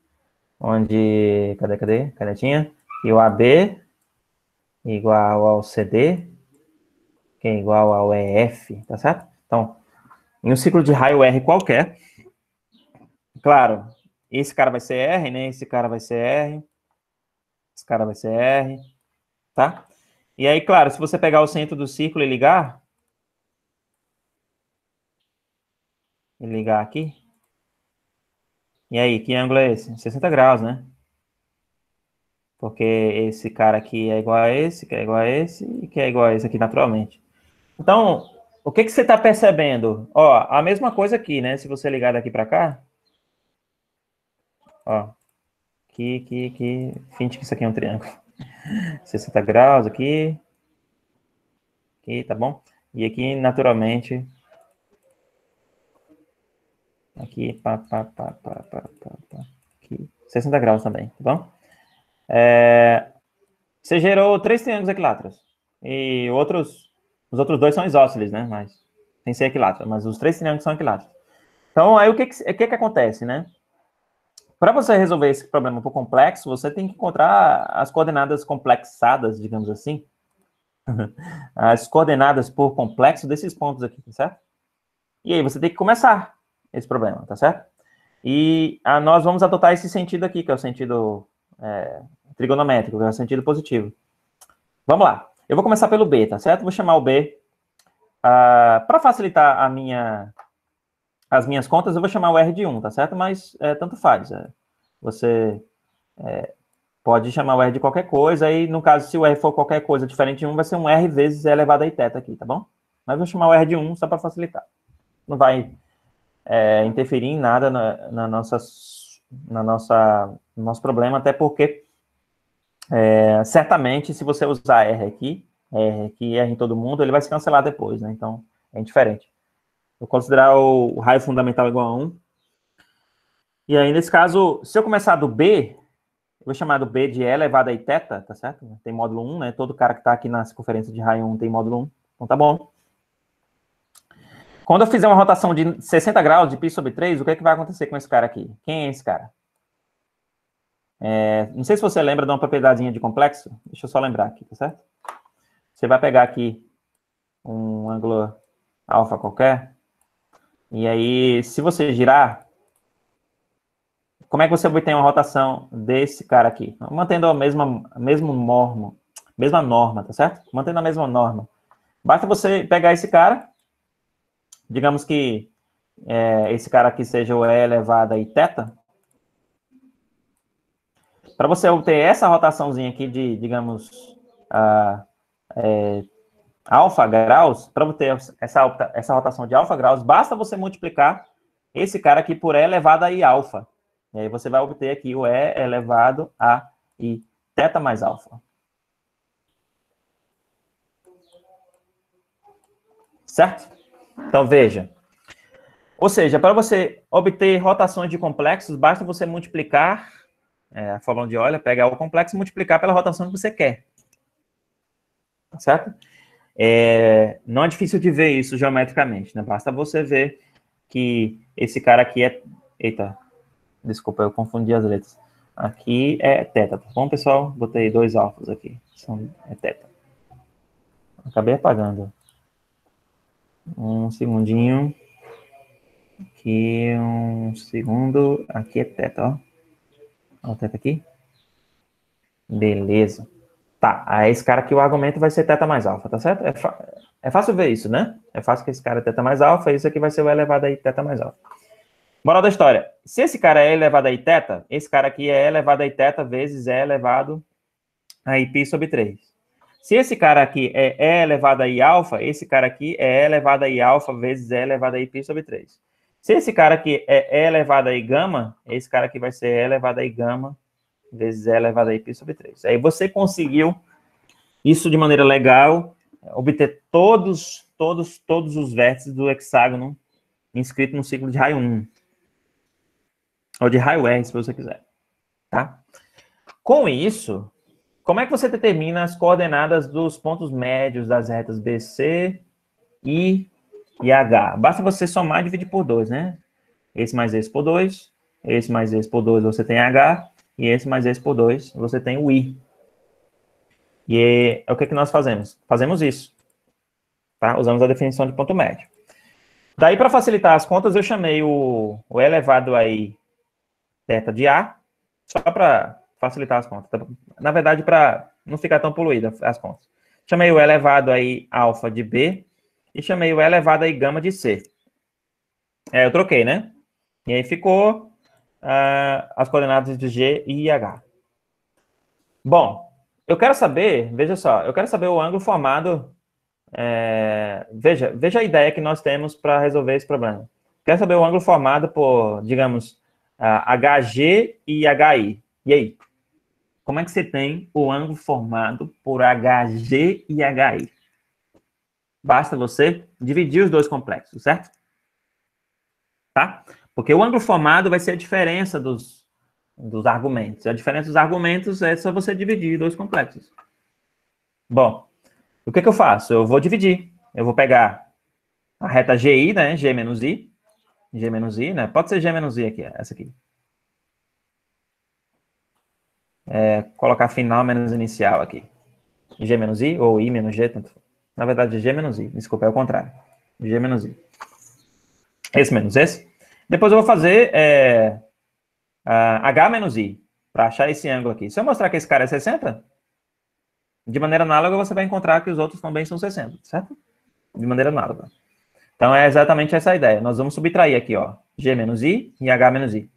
onde, cadê, canetinha? E o AB igual ao CD, que é igual ao EF, tá certo? Então, em um ciclo de raio R qualquer, claro, esse cara vai ser R, né? Esse cara vai ser R, esse cara vai ser R, tá? E aí, claro, se você pegar o centro do círculo e ligar aqui, e aí, que ângulo é esse? 60 graus, né? Porque esse cara aqui é igual a esse, que é igual a esse, e que é igual a esse aqui naturalmente. Então, o que você está percebendo? Ó, a mesma coisa aqui, né? Se você ligar daqui para cá, ó, finge que isso aqui é um triângulo. 60 graus aqui, tá bom? E aqui, naturalmente, aqui, aqui, 60 graus também, tá bom? Você gerou 3 triângulos equiláteros. E os outros 2 são isósceles, né? Mas tem que ser equilátero, mas os 3 triângulos são equiláteros. Então, aí o que acontece, né? Para você resolver esse problema por complexo, você tem que encontrar as coordenadas complexadas, digamos assim, as coordenadas por complexo desses pontos aqui, tá certo? E aí você tem que começar esse problema, tá certo? E nós vamos adotar esse sentido aqui, que é o sentido trigonométrico, que é o sentido positivo. Vamos lá. Eu vou começar pelo B, tá certo? Vou chamar o B. Para facilitar as minhas contas, eu vou chamar o R de 1, tá certo? Mas tanto faz. Você pode chamar o R de qualquer coisa, e no caso, se o R for qualquer coisa diferente de 1, vai ser um R vezes E elevado a θ aqui, tá bom? Mas vou chamar o R de 1 só para facilitar. Não vai interferir em nada na nossa no nosso problema, até porque, certamente, se você usar R aqui em todo mundo, ele vai se cancelar depois, né? Então, é indiferente. Vou considerar o raio fundamental igual a 1. E aí, nesse caso, se eu começar do B, eu vou chamar do B de E elevado a θ, tá certo? Tem módulo 1, né? Todo cara que está aqui na circunferência de raio 1 tem módulo 1. Então, tá bom. Quando eu fizer uma rotação de 60 graus de π sobre 3, o que é que vai acontecer com esse cara aqui? Quem é esse cara? Não sei se você lembra de uma propriedadezinha de complexo. Deixa eu só lembrar aqui, tá certo? Você vai pegar aqui um ângulo alfa qualquer. E aí, se você girar, como é que você obtém uma rotação desse cara aqui? Mantendo a mesma norma, tá certo? Mantendo a mesma norma. Basta você pegar esse cara, digamos que esse cara aqui seja o E elevado a θ. Para você obter essa rotaçãozinha aqui de, digamos, alfa graus, para obter essa rotação de alfa graus, basta você multiplicar esse cara aqui por E elevado a I alfa. E aí você vai obter aqui o E elevado a I θ mais alfa. Certo? Então, veja. Ou seja, para você obter rotações de complexos, basta você multiplicar, a fórmula de Euler, pegar o complexo e multiplicar pela rotação que você quer. Certo? Não é difícil de ver isso geometricamente, né? Basta você ver que esse cara aqui é... Eita, desculpa, eu confundi as letras. Aqui é θ, tá bom, pessoal? Botei 2 alfas aqui. É θ. Acabei apagando. Um segundinho. Aqui, um segundo. Aqui é θ, ó. Olha o θ aqui. Beleza. Tá, aí esse cara aqui, o argumento vai ser θ mais alfa, tá certo? É fácil ver isso, né? É fácil que esse cara é θ mais alfa, e isso aqui vai ser o elevado a I θ mais alfa. Moral da história. Se esse cara é elevado a I θ, esse cara aqui é elevado a I θ vezes E elevado a I π sobre 3. Se esse cara aqui é E elevado a I alfa, esse cara aqui é E elevado a I alfa vezes E elevado a I π sobre 3. Se esse cara aqui é E elevado a I gama, esse cara aqui vai ser E elevado a I gama vezes E elevado a I π sobre 3. Aí você conseguiu isso de maneira legal, obter todos os vértices do hexágono inscrito no ciclo de raio 1. Ou de raio R, se você quiser. Tá? Com isso, como é que você determina as coordenadas dos pontos médios das retas BC, I e H? Basta você somar e dividir por 2, né? Esse mais esse por 2, esse mais esse por 2 você tem H, e esse mais esse por 2 você tem o I. E o que nós fazemos? Fazemos isso. Tá? Usamos a definição de ponto médio. Daí, para facilitar as contas, eu chamei o elevado a I θ de A, só para facilitar as contas. Na verdade, para não ficar tão poluída as contas. Chamei o elevado a I alfa de B e chamei o elevado a I gama de C. Eu troquei, né? E aí ficou as coordenadas de G e H. Bom, eu quero saber, veja só, eu quero saber o ângulo formado. Veja a ideia que nós temos para resolver esse problema. Quero saber o ângulo formado por, digamos, HG e HI. E aí? Como é que você tem o ângulo formado por HG e HI? Basta você dividir os dois complexos, certo? Tá? Porque o ângulo formado vai ser a diferença dos argumentos. A diferença dos argumentos é só você dividir dois complexos. Bom, o que eu faço? Eu vou dividir. Eu vou pegar a reta GI, né? G menos I. G menos I, né? Pode ser G menos I aqui, essa aqui. Colocar final menos inicial aqui. G menos I ou I menos G, tanto. Na verdade, G menos I. Desculpa, é o contrário. G menos I. Esse menos esse. Depois eu vou fazer H menos I, para achar esse ângulo aqui. Se eu mostrar que esse cara é 60, de maneira análoga, você vai encontrar que os outros também são 60, certo? De maneira análoga. Então, é exatamente essa a ideia. Nós vamos subtrair aqui, ó, G menos I e H menos I.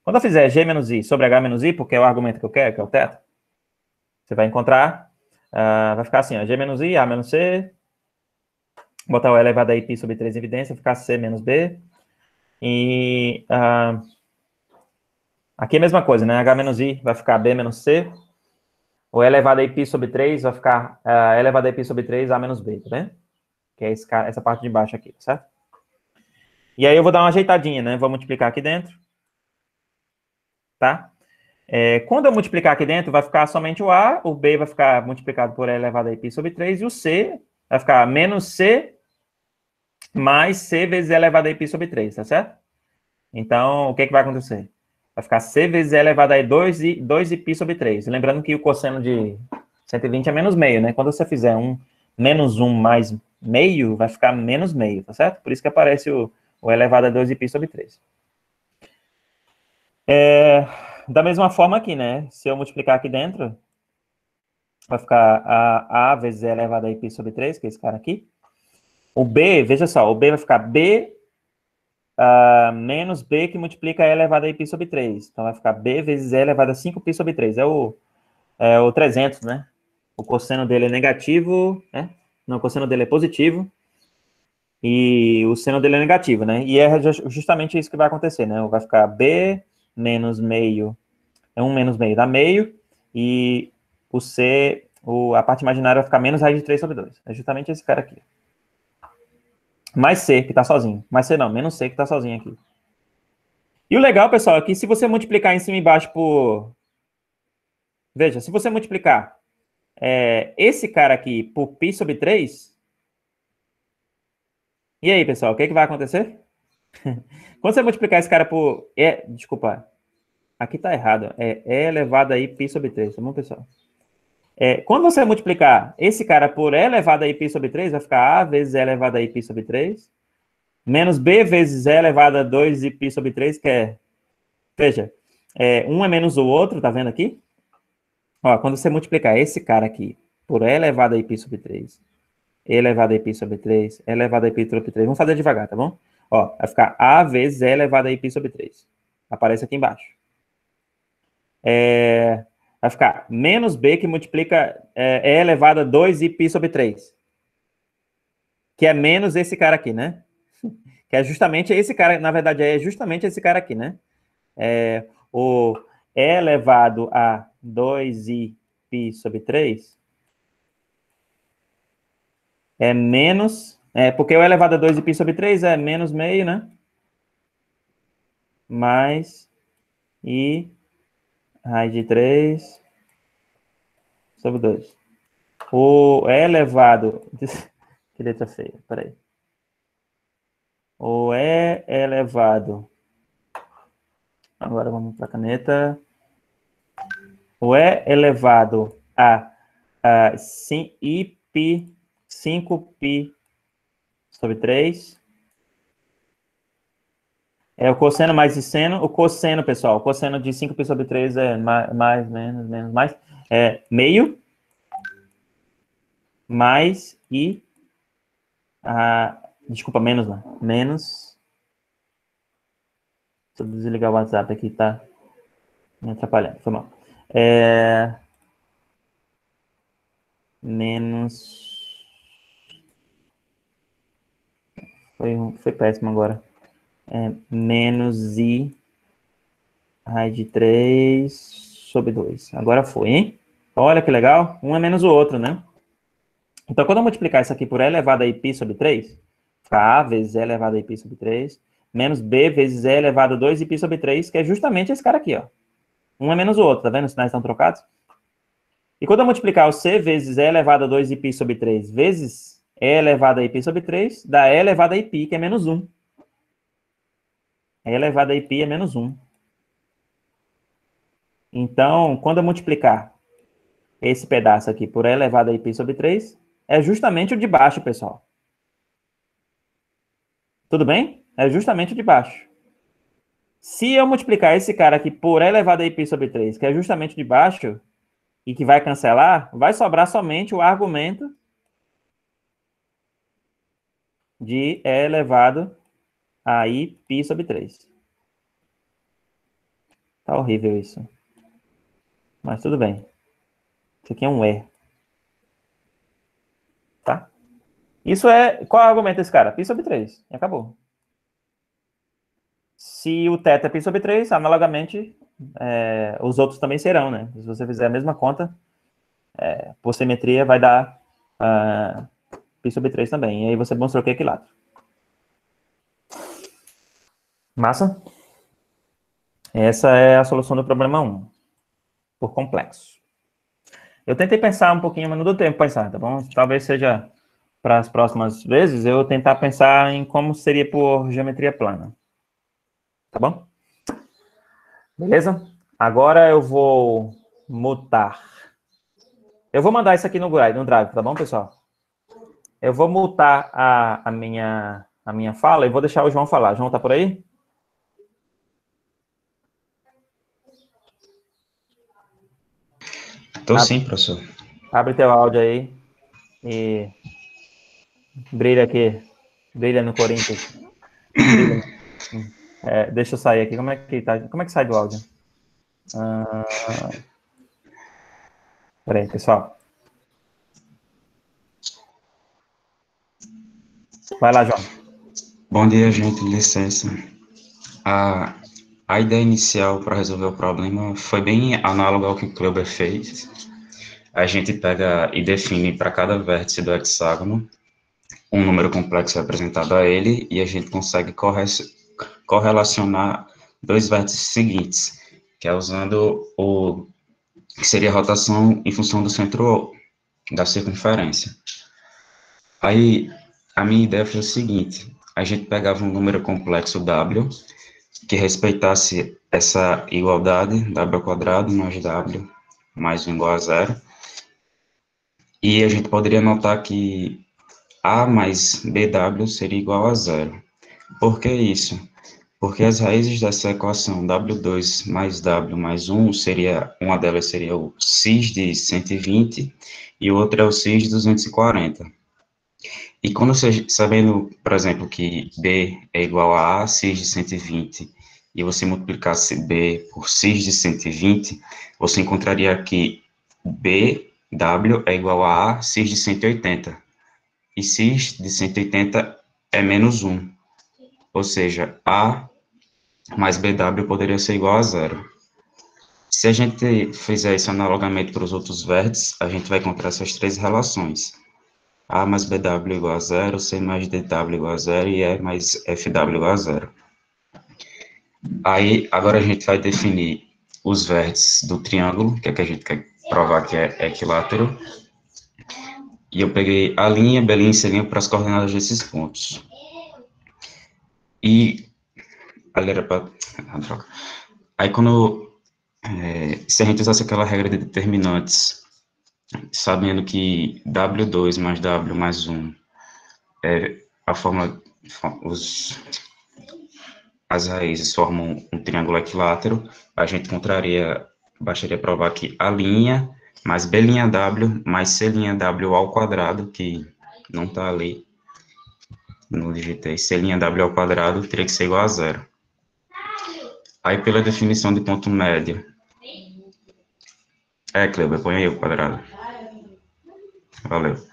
Quando eu fizer G menos I sobre H menos I, porque é o argumento que eu quero, que é o θ, você vai encontrar, vai ficar assim, ó, G menos I, A menos C, botar o elevado a I π sobre 3 em evidência, ficar C menos B, e Aqui é a mesma coisa, né? H menos I vai ficar B menos C. O E elevado a π sobre 3 vai ficar E elevado a π sobre 3, A menos B, tá vendo? Que é essa parte de baixo aqui, certo? E aí eu vou dar uma ajeitadinha, né? Vou multiplicar aqui dentro. Tá? Quando eu multiplicar aqui dentro, vai ficar somente o A, o B vai ficar multiplicado por E elevado a π sobre 3, e o C vai ficar menos C mais C vezes E elevado a π sobre 3, tá certo? Então, o que vai acontecer? Vai ficar C vezes E elevado a 2 e π sobre 3. Lembrando que o cosseno de 120 é menos meio, né? Quando você fizer menos 1 mais meio, vai ficar menos meio, tá certo? Por isso que aparece o elevado a 2 e π sobre 3. Da mesma forma aqui, né? Se eu multiplicar aqui dentro, vai ficar A vezes E elevado a π sobre 3, que é esse cara aqui. O B, veja só, o B vai ficar B menos B que multiplica E elevado a π sobre 3. Então, vai ficar B vezes E elevado a 5π sobre 3. É o 300, né? O cosseno dele é negativo, né? Não, o cosseno dele é positivo. E o seno dele é negativo, né? E é justamente isso que vai acontecer, né? Vai ficar B menos meio, 1 menos meio dá meio. E o C, a parte imaginária vai ficar menos raiz de 3 sobre 2. É justamente esse cara aqui. Mais C, que tá sozinho. Mais C não, menos C que tá sozinho aqui. E o legal, pessoal, é que se você multiplicar em cima e embaixo por... Veja, se você multiplicar esse cara aqui por π sobre 3... E aí, pessoal, o que vai acontecer? Quando você multiplicar esse cara por... Desculpa, aqui tá errado. É E elevado a π sobre 3, tá bom, pessoal? Quando você multiplicar esse cara por E elevado a π sobre 3, vai ficar A vezes E elevado a π sobre 3, menos B vezes E elevado a 2 e π sobre 3, que é... Veja, um é menos o outro, tá vendo aqui? Ó, quando você multiplicar esse cara aqui por E elevado a π sobre 3, E elevado a π sobre 3, E elevado a π sobre 3, vamos fazer devagar, tá bom? Ó, vai ficar A vezes E elevado a π sobre 3. Aparece aqui embaixo. Vai ficar menos B que multiplica E elevado a 2 e π sobre 3. Que é menos esse cara aqui, né? Que é justamente esse cara, na verdade, é justamente esse cara aqui, né? O E elevado a 2i π sobre 3 é menos... porque o E elevado a 2i π sobre 3 é menos meio, né? Mais i raiz de 3 sobre 2. O E elevado... Que letra feia, peraí. O E elevado... Agora vamos para a caneta. O E elevado a 5π sobre 3 é o cosseno mais de seno. O cosseno, pessoal, o cosseno de 5π sobre 3 é mais, menos, menos, mais. É meio mais i... desculpa, menos não. Menos... Deixa eu desligar o WhatsApp aqui, tá me atrapalhando. Foi mal. Menos... Foi péssimo agora. Menos i raiz de 3 sobre 2. Agora foi, hein? Olha que legal. Um é menos o outro, né? Então, quando eu multiplicar isso aqui por E elevado a π sobre 3, fica A vezes E elevado a π sobre 3, menos B vezes E elevado a 2 e π sobre 3, que é justamente esse cara aqui, ó. Um é menos o outro, tá vendo? Os sinais estão trocados. E quando eu multiplicar o C vezes E elevado a 2 e π sobre 3 vezes E elevado a π sobre 3, dá E elevado a π, que é menos 1. E elevado a π é menos 1. Então, quando eu multiplicar esse pedaço aqui por E elevado a π sobre 3, é justamente o de baixo, pessoal. Tudo bem? É justamente o de baixo. Se eu multiplicar esse cara aqui por E elevado a π sobre 3, que é justamente o de baixo, e que vai cancelar, vai sobrar somente o argumento de E elevado a π sobre 3. Tá horrível isso. Mas tudo bem. Isso aqui é um E. Tá? Isso é... Qual é o argumento desse cara? Π sobre 3. E acabou. Se o teto é π sobre 3, analogamente, os outros também serão, né? Se você fizer a mesma conta, por simetria, vai dar π sobre 3 também. E aí você mostrou que é equilátero. Massa? Essa é a solução do problema 1, por complexo. Eu tentei pensar um pouquinho, mas não deu tempo para pensar, tá bom? Talvez seja para as próximas vezes eu tentar pensar em como seria por geometria plana. Tá bom? Beleza? Agora eu vou mutar. Eu vou mandar isso aqui no Drive, tá bom, pessoal? Eu vou mutar a minha fala e vou deixar o João falar. João, tá por aí? Tô sim, professor. Abre teu áudio aí e brilha aqui. Brilha no Corinthians. Brilha. Deixa eu sair aqui. Como é que sai do áudio? Peraí, pessoal. Vai lá, João. Bom dia, gente. Licença. A ideia inicial para resolver o problema foi bem análoga ao que o Kleber fez. A gente pega e define para cada vértice do hexágono um número complexo representado a ele e a gente consegue correlacionar dois vértices seguintes, que é usando o que seria a rotação em função do centro da circunferência. Aí, a minha ideia foi o seguinte: a gente pegava um número complexo W, que respeitasse essa igualdade, W ao quadrado mais W mais 1 igual a zero, e a gente poderia notar que A mais BW seria igual a zero. Por que isso? Porque as raízes dessa equação W2 mais W mais 1, uma delas seria o cis de 120 e outra é o cis de 240. E quando você, sabendo, por exemplo, que B é igual a cis de 120, e você multiplicasse B por cis de 120, você encontraria que BW é igual a cis de 180. E cis de 180 é menos 1. Ou seja, A mais BW poderia ser igual a zero. Se a gente fizer isso analogamente para os outros vértices, a gente vai encontrar essas três relações. A mais BW igual a zero, C mais DW igual a zero e E mais FW igual a zero. Aí, agora a gente vai definir os vértices do triângulo, que é que a gente quer provar que é equilátero. E eu peguei a linha, B' e C' para as coordenadas desses pontos. E ali era para... Aí quando... se a gente usasse aquela regra de determinantes, sabendo que W2 mais W mais 1 é a fórmula... as raízes formam um triângulo equilátero, a gente bastaria provar que a linha mais B'W mais C'W ao quadrado, que não está ali, não digitei, C'W ao quadrado teria que ser igual a zero. Aí, pela definição de ponto médio, Kleber, põe aí o quadrado. Valeu.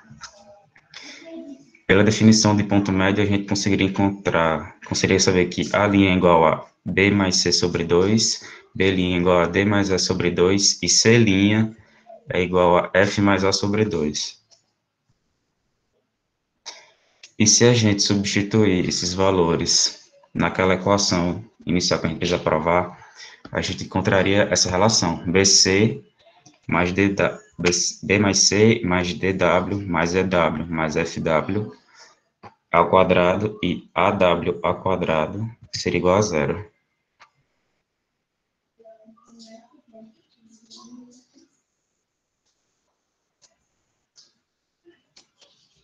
Pela definição de ponto médio, a gente conseguiria saber que a linha é igual a B mais C sobre 2, B' é igual a D mais E sobre 2, e C' é igual a F mais A sobre 2. E se a gente substituir esses valores naquela equação inicial que a gente precisa provar, a gente encontraria essa relação, BC mais DW, B mais C mais DW mais EW mais FW ao quadrado e AW ao quadrado seria igual a zero.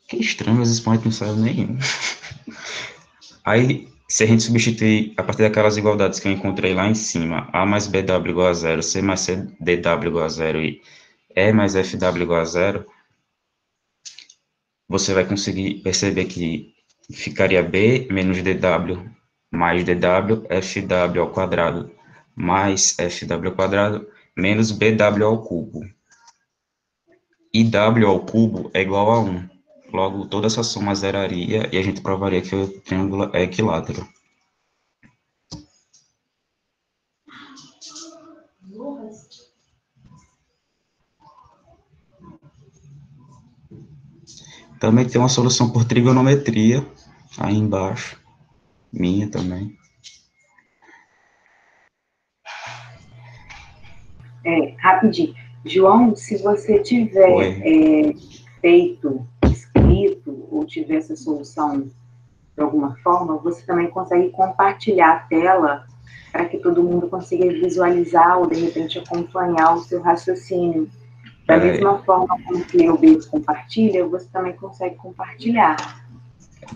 Que estranho, mas expoente não saiu nenhum. Aí, se a gente substituir a partir daquelas igualdades que eu encontrei lá em cima, A mais BW igual a zero, C mais CDW igual a zero e E mais FW igual a zero, você vai conseguir perceber que ficaria B menos DW mais DW, FW ao quadrado mais FW ao quadrado menos BW ao cubo. E W ao cubo é igual a 1. Logo, toda essa soma zeraria e a gente provaria que o triângulo é equilátero. Também tem uma solução por trigonometria, aí embaixo, minha também. Rapidinho. João, se você tiver feito, escrito, ou tiver essa solução de alguma forma, você também consegue compartilhar a tela para que todo mundo consiga visualizar ou, de repente, acompanhar o seu raciocínio. Da mesma forma como que eu mesmo compartilha, você também consegue compartilhar.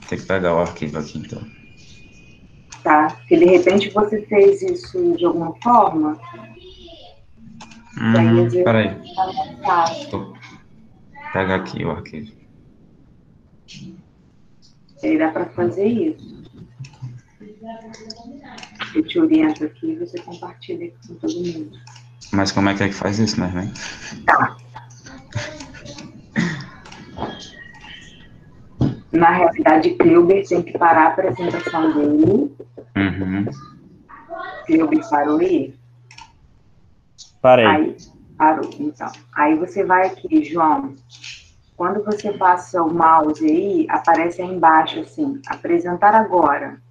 Tem que pegar o arquivo aqui, então. Tá? Porque, de repente, você fez isso de alguma forma, daí, às vezes, Peraí. tá mais fácil. Vou pegar aqui o arquivo. Aí dá para fazer isso. Eu te oriento aqui e você compartilha com todo mundo. Mas como é que faz isso, né? Tá. Na realidade, Kleuber tem que parar a apresentação dele. Kleuber parou aí? Parei. Aí, parou, então. Aí você vai aqui, João. Quando você passa o mouse aí, aparece aí embaixo, assim, apresentar agora.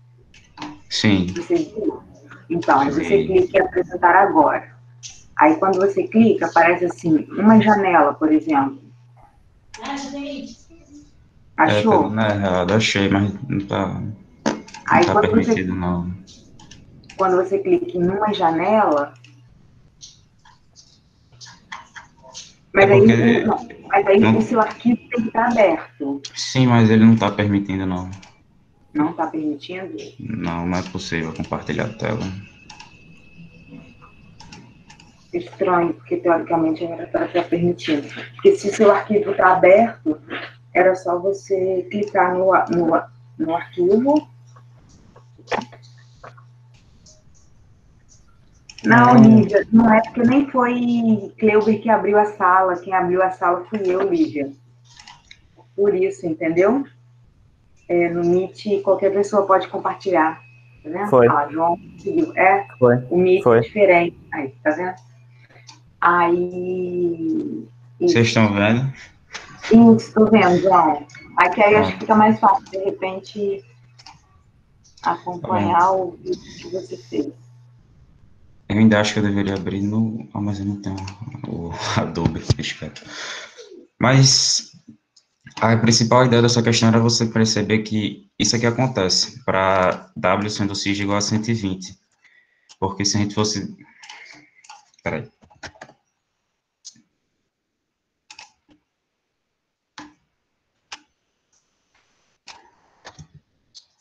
Sim. Você viu? Então, aí você clica em apresentar agora. Aí, quando você clica, aparece assim, uma janela, por exemplo. Achou? Não é errado, achei, mas não tá permitido, não. Quando você clica em uma janela... Mas aí o seu arquivo tem que estar aberto. Sim, mas ele não está permitindo, não. Não está permitindo? Não é possível compartilhar a tela. Estranho, porque teoricamente era para estar permitindo. Porque se seu arquivo está aberto, era só você clicar no arquivo. Não, Lígia, não é porque nem foi Kleuber que abriu a sala. Quem abriu a sala fui eu, Lígia. Por isso, entendeu? No Meet, qualquer pessoa pode compartilhar. Tá vendo? Foi. João conseguiu. Foi. O Meet Foi. é diferente. Aí, tá vendo? Aí... Vocês estão vendo? Isso, estou vendo, João. Aqui aí acho que fica mais fácil, de repente, acompanhar o vídeo que você fez. Eu ainda acho que eu deveria abrir no... mas eu não tenho o Adobe, Mas a principal ideia dessa questão era você perceber que isso aqui acontece para W sendo sig igual a 120. Porque se a gente fosse... Peraí.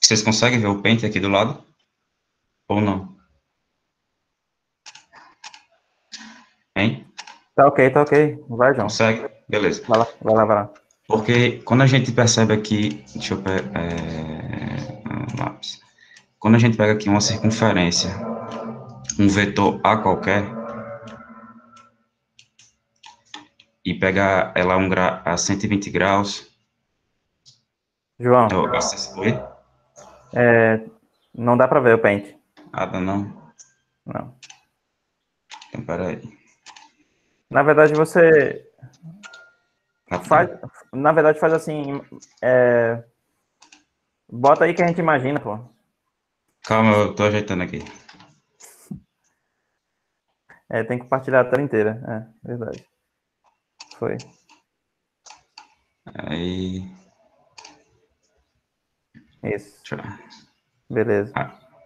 Vocês conseguem ver o Paint aqui do lado? Ou não? Hein? Tá ok. Vai, João. Consegue? Beleza. Vai lá. Porque quando a gente percebe aqui... Deixa eu pegar... lápis. Quando a gente pega aqui uma circunferência, um vetor A qualquer, e pega ela a 120 graus... João, Oi? não dá para ver o Paint. Nada não? Não. Então, peraí. Na verdade, você faz assim, bota aí que a gente imagina, pô. Calma, eu tô ajeitando aqui. Tem que compartilhar a tela inteira, verdade. Foi. Aí... Isso. Beleza.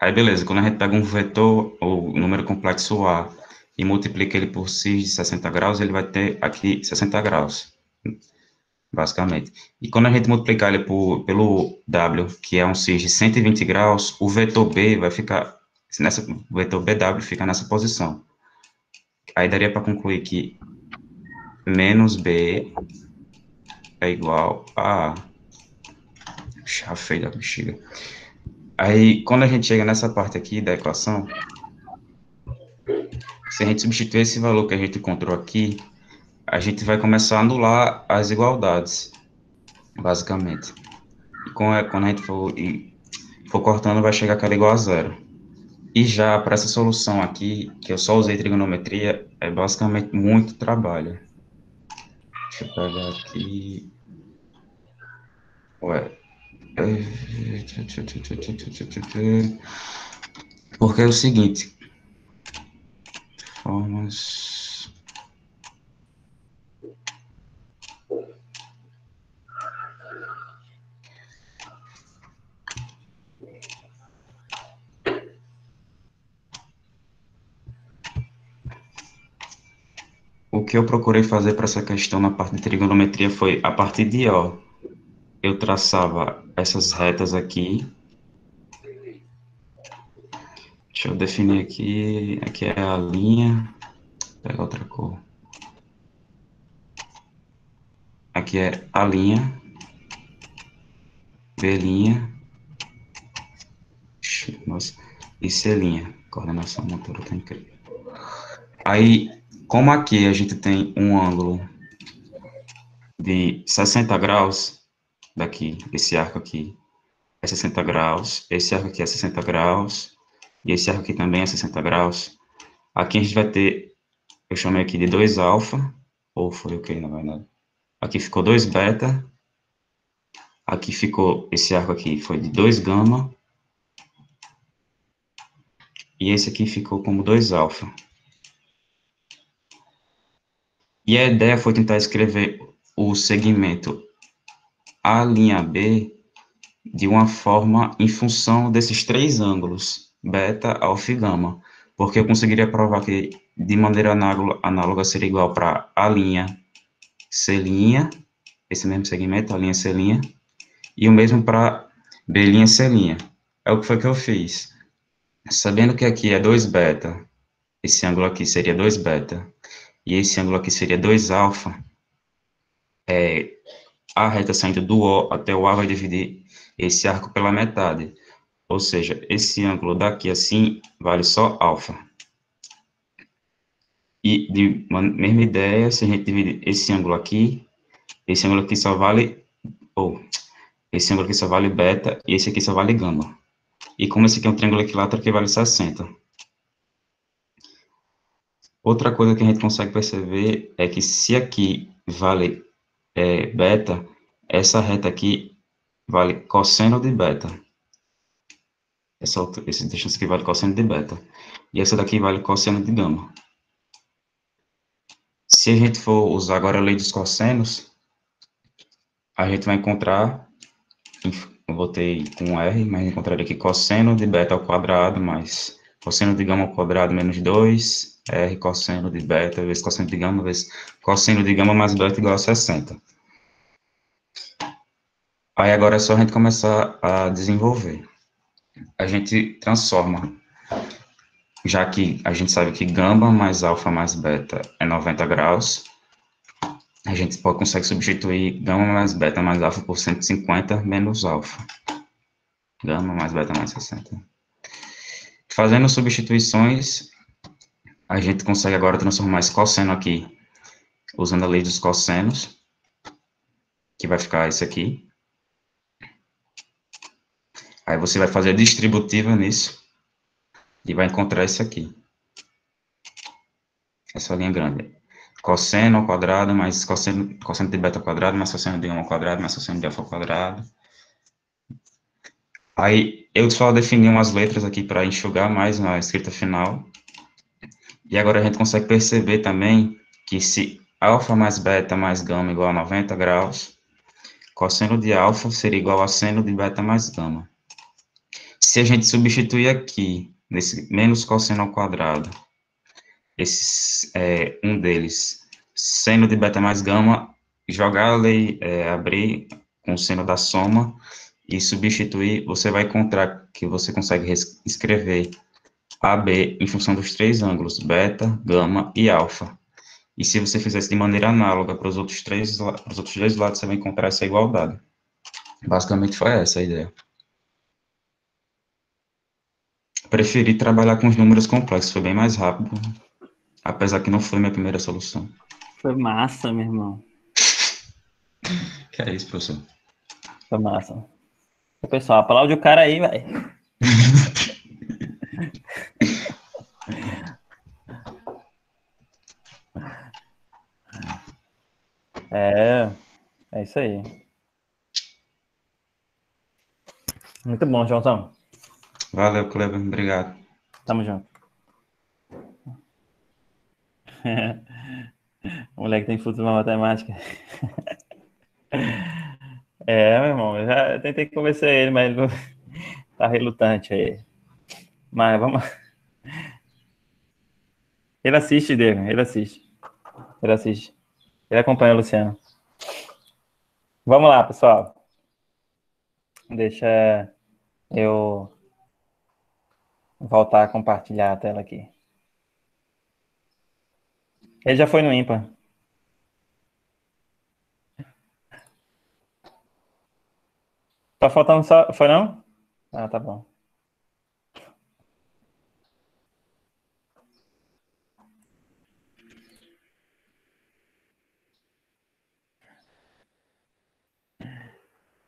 Aí, beleza. Quando a gente pega um vetor, ou número complexo A, e multiplica ele por sig de 60 graus, ele vai ter aqui 60 graus, basicamente. E quando a gente multiplicar ele pelo W, que é um sig de 120 graus, o vetor B vai ficar... o vetor BW fica nessa posição. Aí daria para concluir que menos B é igual a... Chá feio da bexiga. Aí, quando a gente chega nessa parte aqui da equação, se a gente substituir esse valor que a gente encontrou aqui, a gente vai começar a anular as igualdades, basicamente. E quando a gente for cortando, vai chegar cada igual a zero. E já para essa solução aqui, que eu só usei trigonometria, é basicamente muito trabalho. Deixa eu pegar aqui... Ué. Porque é o seguinte, formas... O que eu procurei fazer para essa questão na parte de trigonometria foi, a partir de O, eu traçava essas retas aqui. Deixa eu definir aqui. Aqui é a linha. Vou pegar outra cor. Aqui é a linha. B linha. Nossa. E C linha. Coordenação motora tá incrível. Aí, como aqui a gente tem um ângulo de 60 graus, daqui, esse arco aqui é 60 graus, esse arco aqui é 60 graus, e esse arco aqui também é 60 graus. Aqui a gente vai ter, eu chamei aqui de 2 alfa, ou foi o que, na verdade? Aqui ficou 2 beta, aqui ficou, esse arco aqui foi de 2 gama, e esse aqui ficou como 2 alfa. E a ideia foi tentar escrever o segmento A linha B de uma forma em função desses três ângulos, beta, alfa e gama, porque eu conseguiria provar que de maneira análoga seria igual para A linha, C', esse mesmo segmento, A linha, C', e o mesmo para B', C'. É o que foi que eu fiz. Sabendo que aqui é 2 beta, esse ângulo aqui seria 2 beta, e esse ângulo aqui seria 2 alfa, a reta saindo do O até o A vai dividir esse arco pela metade. Ou seja, esse ângulo daqui assim vale só alfa. E de mesma ideia, se a gente dividir esse ângulo aqui só vale, esse ângulo aqui só vale beta e esse aqui só vale gama. E como esse aqui é um triângulo equilátero que vale 60. Outra coisa que a gente consegue perceber é que se aqui vale beta, essa reta aqui vale cosseno de beta. Esse distância aqui vale cosseno de beta. E essa daqui vale cosseno de gama. Se a gente for usar agora a lei dos cossenos, a gente vai encontrar, eu botei com R, mas encontraria aqui cosseno de beta ao quadrado mais cosseno de gama ao quadrado menos 2, R cosseno de beta vezes cosseno de gama vezes cosseno de gama mais beta igual a 60. Aí agora é só a gente começar a desenvolver. A gente transforma, já que a gente sabe que gama mais alfa mais beta é 90 graus, a gente consegue substituir gama mais beta mais alfa por 150 menos alfa. Gama mais beta mais 60. Fazendo substituições, a gente consegue agora transformar esse cosseno aqui, usando a lei dos cossenos, que vai ficar esse aqui. Aí você vai fazer a distributiva nisso, e vai encontrar esse aqui. Essa linha grande. Cosseno ao quadrado mais cosseno de beta ao quadrado, mais cosseno de gama ao quadrado, mais cosseno de alfa ao quadrado. Aí eu só defini umas letras aqui para enxugar mais na escrita final. E agora a gente consegue perceber também que se alfa mais beta mais gama igual a 90 graus, cosseno de alfa seria igual a seno de beta mais gama. Se a gente substituir aqui, nesse menos cosseno ao quadrado, um deles, seno de beta mais gama, jogar a lei, abrir com o seno da soma e substituir, você vai encontrar que você consegue escrever AB em função dos três ângulos, beta, gama e alfa. E se você fizesse de maneira análoga para os outros dois lados, você vai encontrar essa igualdade. Basicamente foi essa a ideia. Preferi trabalhar com os números complexos, foi bem mais rápido, apesar que não foi minha primeira solução. Foi massa, meu irmão. Que é isso, professor? Foi massa. Pessoal, aplaude o cara aí, velho. É isso aí. Muito bom, Joãozão. Valeu, Kleber. Obrigado. Tamo junto. O moleque tem futuro na matemática. Meu irmão, eu já tentei convencer ele, mas ele tá relutante aí. Mas vamos. Ele assiste, Diego, ele assiste. Ele assiste. Ele acompanha o Luciano. Vamos lá, pessoal. Deixa eu voltar a compartilhar a tela aqui. Ele já foi no ímpar. Tá faltando só. Foi não? Ah, tá bom.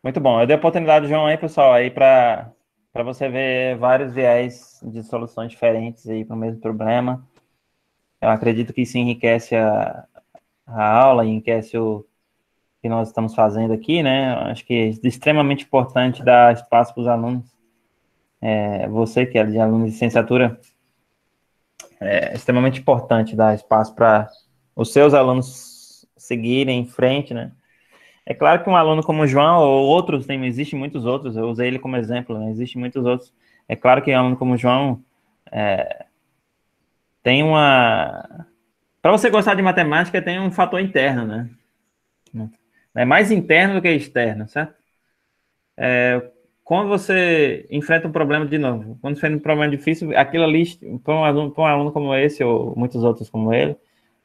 Muito bom. Eu dei a oportunidade, João, aí, pessoal, aí para você ver vários viés de soluções diferentes aí para o mesmo problema. Eu acredito que isso enriquece a aula, enriquece o que nós estamos fazendo aqui, né? Acho que é extremamente importante dar espaço para os alunos. Você que é de aluno de licenciatura, é extremamente importante dar espaço para os seus alunos seguirem em frente, né? É claro que um aluno como o João, ou outros, existem muitos outros, eu usei ele como exemplo, né? Existem muitos outros. É claro que um aluno como o João tem uma... Para você gostar de matemática, tem um fator interno, né? É mais interno do que externo, certo? Quando você enfrenta um problema de novo, quando você enfrenta um problema difícil, aquilo ali, para um aluno como esse, ou muitos outros como ele,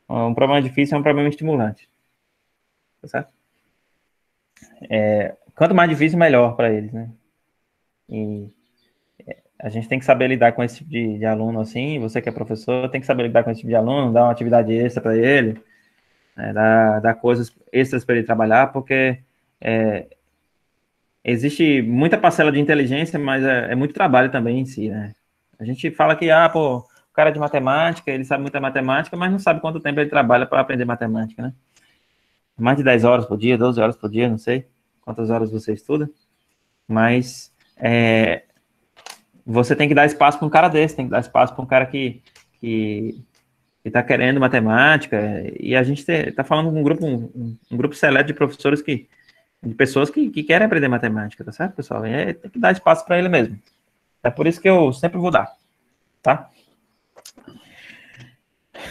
um problema difícil é um problema estimulante, tá certo? Quanto mais difícil, melhor para eles, né? E a gente tem que saber lidar com esse tipo de aluno assim. Você que é professor tem que saber lidar com esse tipo de aluno, dar uma atividade extra para ele, né, dar coisas extras para ele trabalhar, porque existe muita parcela de inteligência, mas é muito trabalho também em si, né? A gente fala que, pô, o cara é de matemática, ele sabe muita matemática, mas não sabe quanto tempo ele trabalha para aprender matemática, né? Mais de 10 horas por dia, 12 horas por dia, não sei quantas horas você estuda, mas você tem que dar espaço para um cara desse, tem que dar espaço para um cara que está querendo matemática, e a gente está falando com um grupo seleto de professores de pessoas que querem aprender matemática, tá certo, pessoal? Tem que dar espaço para ele mesmo. É por isso que eu sempre vou dar, tá?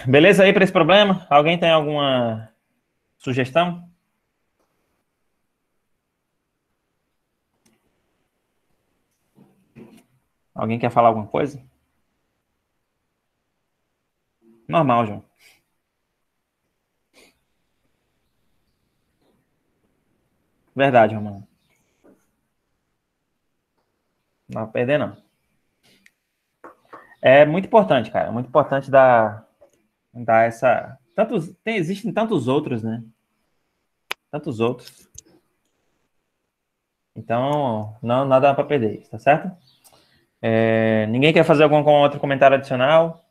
Beleza aí para esse problema? Alguém tem alguma sugestão? Alguém quer falar alguma coisa? Normal, João. Verdade, Romano. Não vai perder, não. É muito importante, cara. É muito importante dar essa... Existem tantos outros, né? Tantos outros. Então, não dá para perder isso, tá certo? Ninguém quer fazer algum outro comentário adicional?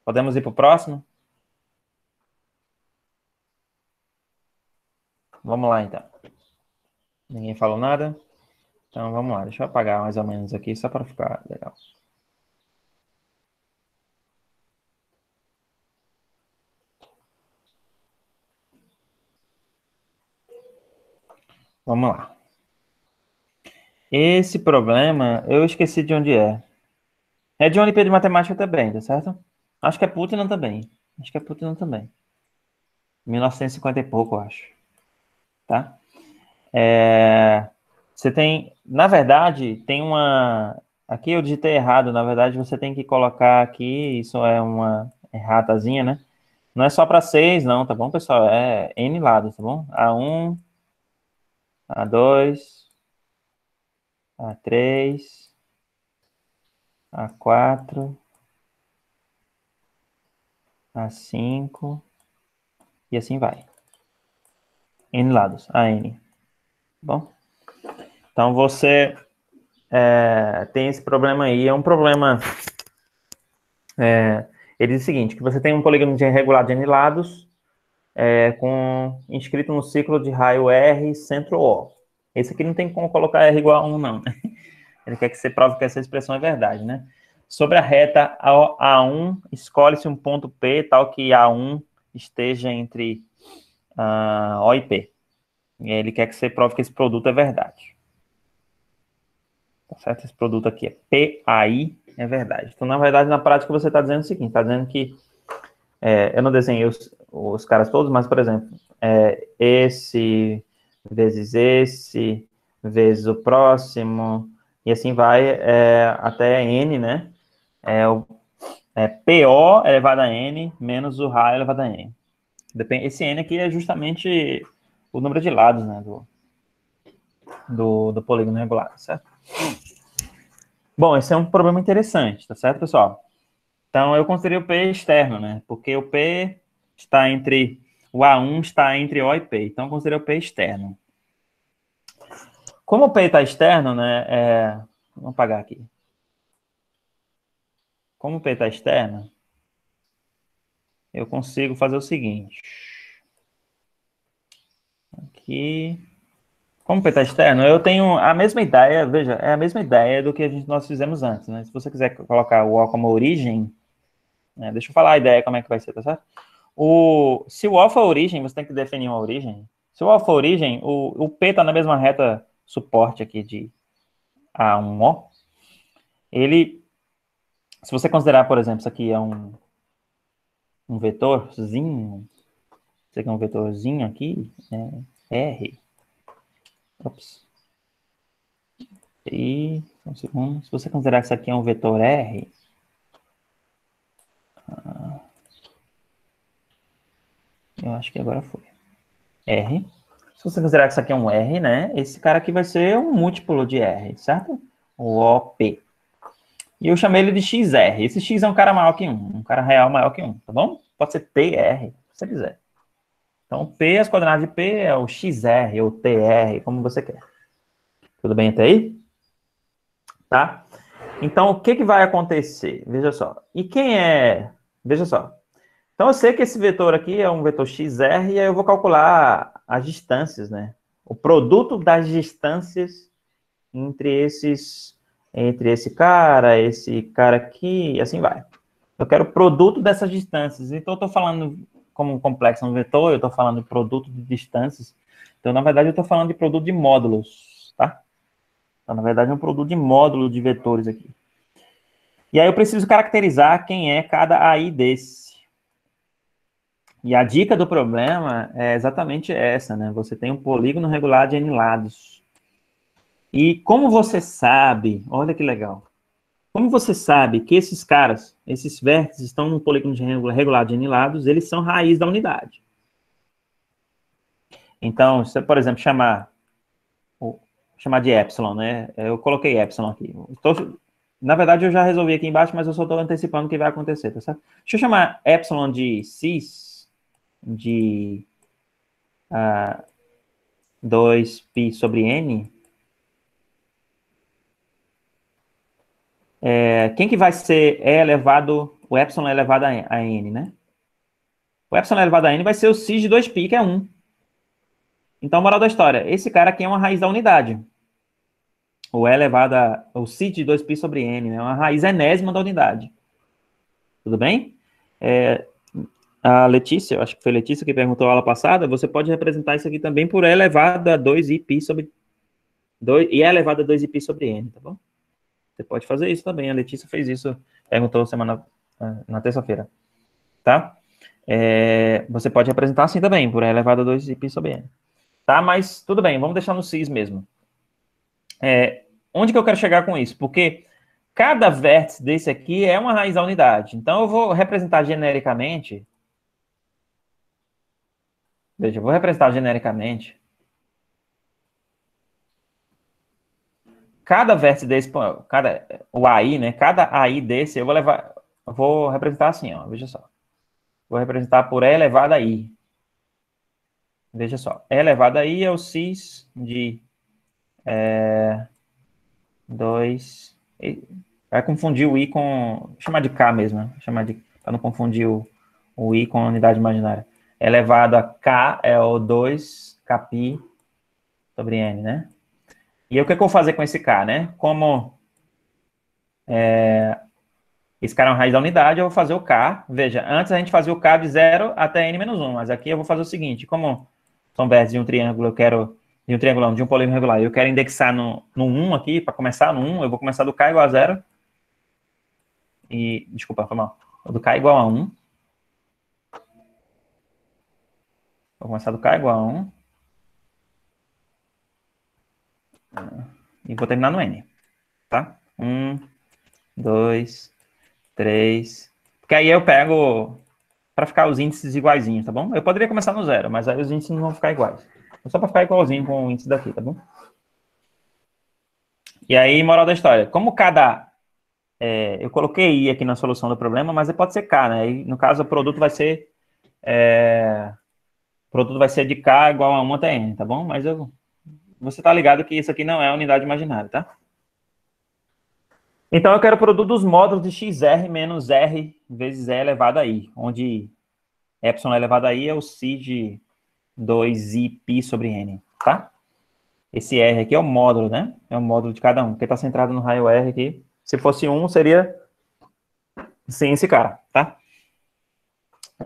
Podemos ir para o próximo? Vamos lá, então. Ninguém falou nada? Então, vamos lá. Deixa eu apagar mais ou menos aqui, só para ficar legal. Vamos lá. Esse problema, eu esqueci de onde é. É de uma Olimpíada de Matemática também, tá certo? Acho que é Putnam também. Acho que é Putnam também. 1950 e pouco, eu acho. Tá? Você tem... Na verdade, tem uma... Aqui eu digitei errado. Na verdade, você tem que colocar aqui... Isso é uma erratazinha, né? Não é só para 6, não, tá bom, pessoal? É N lados, tá bom? A1, A2, A3, A4, A5 e assim vai. N lados, AN. Tá bom? Então você tem esse problema aí. É um problema... ele diz o seguinte, que você tem um polígono regular de N lados inscrito no ciclo de raio R, centro O. Esse aqui não tem como colocar R igual a 1, não. Ele quer que você prove que essa expressão é verdade, né? Sobre a reta A1, escolhe-se um ponto P tal que A1 esteja entre O e P. E ele quer que você prove que esse produto é verdade. Tá certo? Esse produto aqui é PAI, é verdade. Então, na verdade, na prática, você está dizendo o seguinte, está dizendo que, eu não desenhei os caras todos, mas, por exemplo, esse vezes o próximo, e assim vai até N, né? PO elevado a N menos o RA elevado a N. Esse N aqui é justamente o número de lados, né, do polígono regular, certo? Bom, esse é um problema interessante, tá certo, pessoal? Então, eu considerei o P externo, né? Porque o P está entre... O A1 está entre O e P. Então, eu considerei o P externo. Como o P está externo, né? Vamos apagar aqui. Como o P está externo, eu consigo fazer o seguinte. Aqui... Como P está externo, eu tenho a mesma ideia, veja, é a mesma ideia do que nós fizemos antes, né? Se você quiser colocar o O como origem, né? Deixa eu falar a ideia como é que vai ser, tá certo? Se o O for origem, você tem que definir uma origem. Se o O for origem, o P está na mesma reta suporte aqui de A1O. Ele, se você considerar, por exemplo, isso aqui é um vetorzinho, isso aqui é um vetorzinho aqui, R. Ops. E, um segundo, se você considerar que isso aqui é um vetor R, eu acho que agora foi. R. Se você considerar que isso aqui é um R, né? Esse cara aqui vai ser um múltiplo de R, certo? O OP. E eu chamei ele de XR. Esse X é um cara maior que 1. Um cara real maior que 1, tá bom? Pode ser TR, se você quiser. Então, P, as coordenadas de P é o XR ou TR, como você quer. Tudo bem até aí? Tá? Então, o que vai acontecer? Veja só. E quem é... Veja só. Então, eu sei que esse vetor aqui é um vetor XR, e aí eu vou calcular as distâncias, né? O produto das distâncias entre esse cara aqui, e assim vai. Eu quero o produto dessas distâncias. Então, eu estou falando como um complexo no vetor, eu estou falando de produto de distâncias. Então, na verdade, eu estou falando de produto de módulos, tá? Então, na verdade, é um produto de módulo de vetores aqui. E aí eu preciso caracterizar quem é cada AI desse. E a dica do problema é exatamente essa, né? Você tem um polígono regular de N lados. E como você sabe, olha que legal, como você sabe que esses caras, esses vértices estão num polígono regular de N lados, eles são raiz da unidade. Então, se você, por exemplo, chamar de epsilon, né? Eu coloquei epsilon aqui. Na verdade, eu já resolvi aqui embaixo, mas eu só estou antecipando o que vai acontecer, tá certo? Deixa eu chamar epsilon de cis, de 2π sobre n. Quem que vai ser o epsilon é elevado a n, né? O epsilon elevado a n vai ser o cis de 2π, que é 1. Então, moral da história, esse cara aqui é uma raiz da unidade. O cis de 2π sobre n, né? Uma raiz enésima da unidade. Tudo bem? A Letícia, eu acho que foi a Letícia que perguntou a aula passada, você pode representar isso aqui também por E elevado a 2π sobre... E elevado a 2π sobre n, tá bom? Você pode fazer isso também. A Letícia fez isso, perguntou na terça-feira. Tá? Você pode representar assim também, por E elevado a 2π sobre n. Tá? Mas tudo bem, vamos deixar no cis mesmo. Onde que eu quero chegar com isso? Porque cada vértice desse aqui é uma raiz da unidade. Então, eu vou representar genericamente... Veja, eu vou representar genericamente... Cada vértice desse, o AI, né? Cada AI desse, eu vou representar assim, ó, veja só. Vou representar por E elevado a I. Veja só, E elevado a I é o cis de 2... Vai confundir o I com... Vou chamar de K mesmo, né? Para não confundir o I com a unidade imaginária. E elevado a K é o 2 kπ sobre N, né? E aí, o que eu vou fazer com esse K, né? Como esse cara é uma raiz da unidade, eu vou fazer o K. Veja, antes a gente fazia o K de 0 até n menos 1, mas aqui eu vou fazer o seguinte, como são vértices de um triângulo, eu quero, de um triângulo, não, de um polígono regular, eu quero indexar no 1 aqui, para começar no 1, eu vou começar do K igual a 0, e, desculpa, foi mal, do K igual a 1, vou começar do K igual a 1, e vou terminar no N, tá? 1, 2, 3, porque aí eu pego para ficar os índices iguaizinhos, tá bom? Eu poderia começar no 0, mas aí os índices não vão ficar iguais. É só para ficar igualzinho com o índice daqui, tá bom? E aí, moral da história, como cada... eu coloquei I aqui na solução do problema, mas pode ser K, né? E, no caso, o produto vai ser... o produto vai ser de K igual a 1 até N, tá bom? Mas você tá ligado que isso aqui não é unidade imaginária, tá? Então, eu quero o produto dos módulos de XR menos R vezes E elevado a I, onde epsilon elevado a I é o si de 2i π sobre N, tá? Esse R aqui é o módulo, né? É o módulo de cada um, porque está centrado no raio R aqui. Se fosse 1, seria sem esse cara, tá?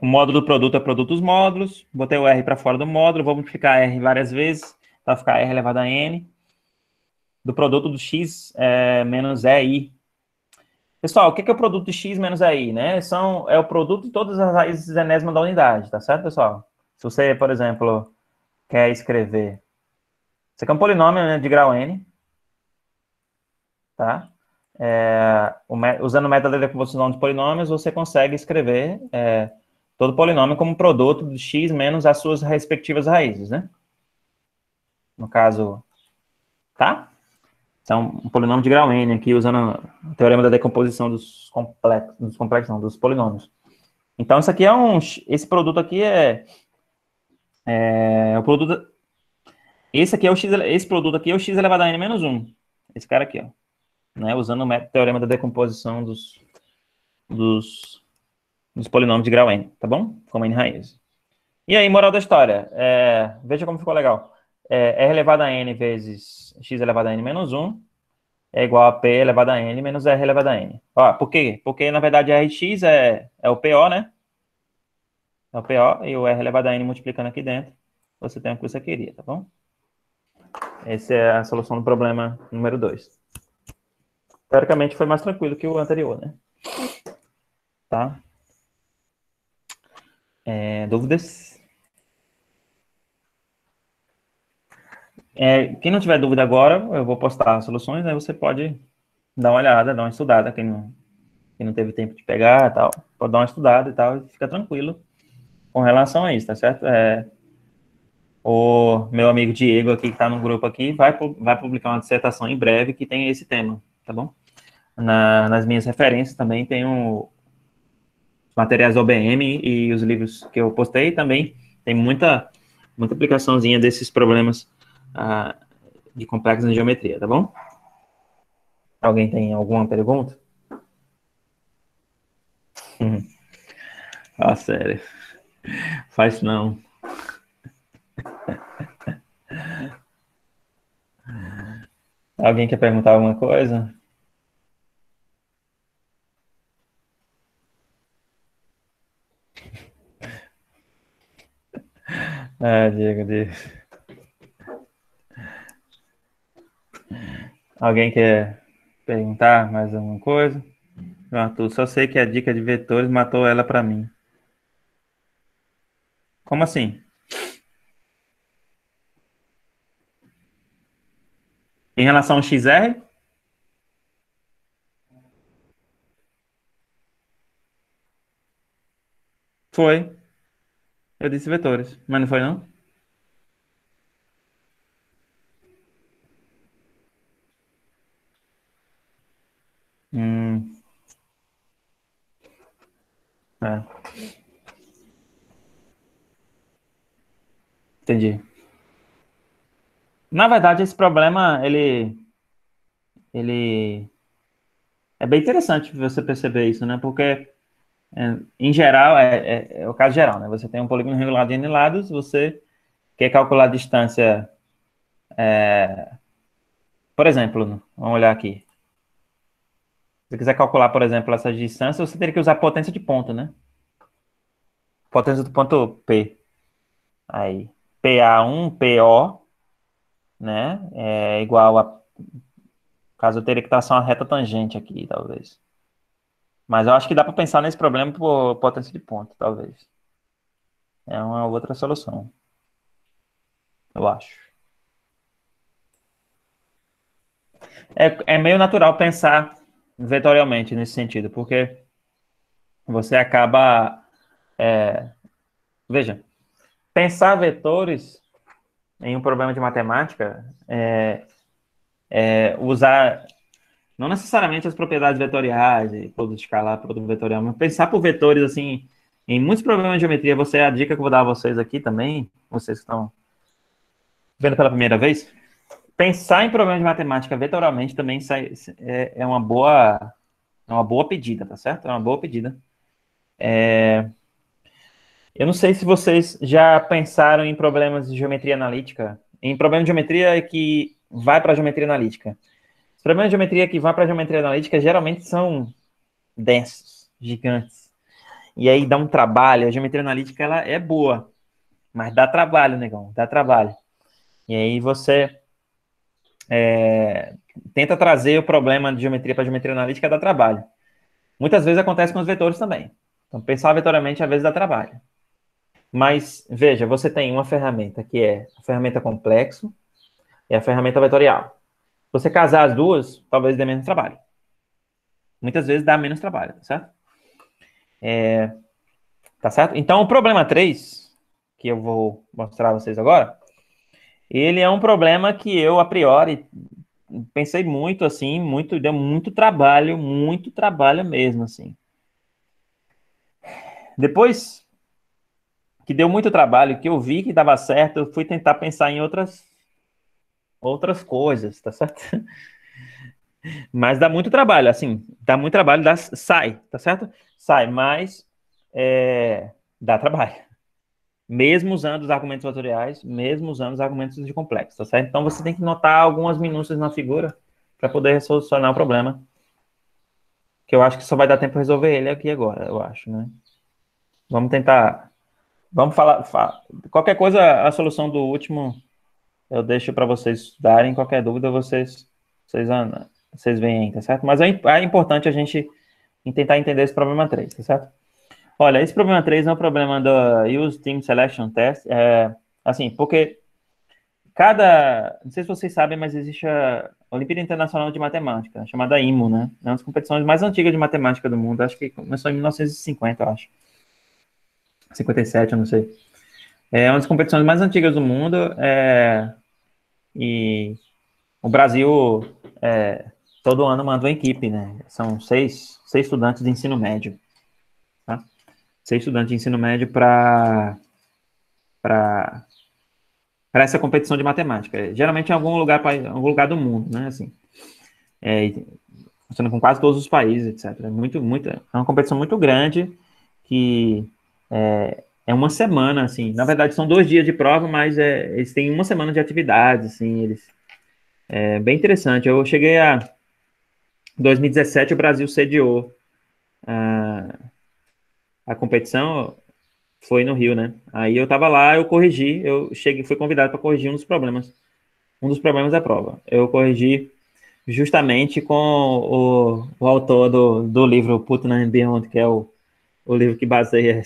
O módulo do produto é produto dos módulos. Botei o R para fora do módulo, vou multiplicar R várias vezes, para ficar R elevado a N. Do produto do X menos EI. Pessoal, o que é o produto de X menos EI, né? É o produto de todas as raízes enésimas da unidade, tá certo, pessoal? Se você, por exemplo, quer escrever... Isso aqui é um polinômio, né, de grau N, tá? Usando o método de decomposição de polinômios, você consegue escrever todo polinômio como produto de x menos as suas respectivas raízes, né? No caso, tá? Então, um polinômio de grau N aqui, usando o teorema da decomposição dos polinômios. Então, isso aqui esse produto aqui é o produto... Esse produto aqui é o x elevado a n menos 1. Esse cara aqui, ó. Né, usando o teorema da decomposição dos polinômios de grau n, tá bom? Como n raízes. E aí, moral da história, veja como ficou legal. R elevado a n vezes x elevado a n menos 1 é igual a p elevado a n menos r elevado a n. Ó, por quê? Porque, na verdade, rx é o PO, né? É o PO, e o r elevado a n multiplicando aqui dentro, você tem o que você queria, tá bom? Essa é a solução do problema número 2. Teoricamente, foi mais tranquilo que o anterior, né? Tá? Dúvidas? Quem não tiver dúvida agora, eu vou postar as soluções, aí você pode dar uma olhada, dar uma estudada. Quem não teve tempo de pegar e tal, pode dar uma estudada e tal, e fica tranquilo com relação a isso, tá certo? O meu amigo Diego aqui, que está no grupo aqui, vai publicar uma dissertação em breve que tem esse tema, tá bom? Nas minhas referências também tem os materiais do OBM e os livros que eu postei também. Tem muita aplicaçãozinha desses problemas de complexos em geometria, tá bom? Alguém tem alguma pergunta? Sério. Faz não. Alguém quer perguntar alguma coisa? Diego. Alguém quer perguntar mais alguma coisa? Arthur, só sei que a dica de vetores matou ela para mim. Como assim? Em relação ao XR? Foi. Eu disse vetores, mas não foi não? Entendi. Na verdade, esse problema, ele é bem interessante você perceber isso, né? Porque, em geral, é o caso geral, né? Você tem um polígono regular de n lados, você quer calcular a distância Por exemplo, vamos olhar aqui. Se você quiser calcular, por exemplo, essa distância, você teria que usar a potência de ponto, né? Potência do ponto P. Aí, PA1, PO, né? É igual a... Caso eu teria que traçar uma reta tangente aqui, talvez. Mas eu acho que dá para pensar nesse problema por potência de ponto, talvez. É uma outra solução, eu acho. É meio natural pensar vetorialmente nesse sentido, porque você acaba... veja, pensar vetores em um problema de matemática usar não necessariamente as propriedades vetoriais, de produto escalar, produto vetorial, mas pensar por vetores, assim, em muitos problemas de geometria, a dica que eu vou dar a vocês aqui também, vocês que estão vendo pela primeira vez, pensar em problemas de matemática vetorialmente também é uma boa pedida, tá certo? É uma boa pedida. Eu não sei se vocês já pensaram em problemas de geometria analítica, em problema de geometria que vai para a geometria analítica. Os problemas de geometria que vão para a geometria analítica geralmente são densos, gigantes. E aí dá um trabalho. A geometria analítica ela é boa, mas dá trabalho, negão, dá trabalho. E aí você tenta trazer o problema de geometria para a geometria analítica, dá trabalho. Muitas vezes acontece com os vetores também. Então, pensar vetorialmente às vezes dá trabalho. Mas, veja, você tem uma ferramenta que é a ferramenta complexo e a ferramenta vetorial. Se você casar as duas, talvez dê menos trabalho. Muitas vezes dá menos trabalho, tá certo? Tá certo? Então, o problema 3, que eu vou mostrar a vocês agora, ele é um problema que eu, a priori, pensei muito, assim, deu muito trabalho mesmo, assim. Depois que deu muito trabalho, que eu vi que dava certo, eu fui tentar pensar em outras coisas, tá certo? Mas dá muito trabalho, assim, dá muito trabalho, sai, tá certo? Sai, mas dá trabalho. Mesmo usando os argumentos vetoriais, mesmo usando os argumentos de complexo, tá certo? Então, você tem que notar algumas minúcias na figura para poder solucionar o problema, que eu acho que só vai dar tempo para resolver ele aqui agora, eu acho, né? Vamos tentar, vamos falar, qualquer coisa, a solução do último, eu deixo para vocês estudarem, qualquer dúvida, vocês veem aí, tá certo? Mas é importante a gente tentar entender esse problema 3, tá certo? Olha, esse problema 3 é um problema do Use Team Selection Test, assim, porque não sei se vocês sabem, mas existe a Olimpíada Internacional de Matemática, chamada IMO, né? É uma das competições mais antigas de matemática do mundo, acho que começou em 1950, eu acho. 57, eu não sei. É uma das competições mais antigas do mundo, e o Brasil todo ano manda uma equipe, né? São seis estudantes de ensino médio, tá? 6 estudantes de ensino médio para essa competição de matemática. Geralmente em algum lugar do mundo, né? Assim, funciona com quase todos os países, etc. É uma competição muito grande que é uma semana, assim. Na verdade, são 2 dias de prova, mas eles têm uma semana de atividades, assim. É bem interessante. Eu cheguei em 2017, o Brasil sediou a competição, foi no Rio, né? Aí eu tava lá, fui convidado para corrigir um dos problemas. Um dos problemas da prova. Eu corrigi justamente com o autor do livro Putnam and Beyond, que é o livro que baseia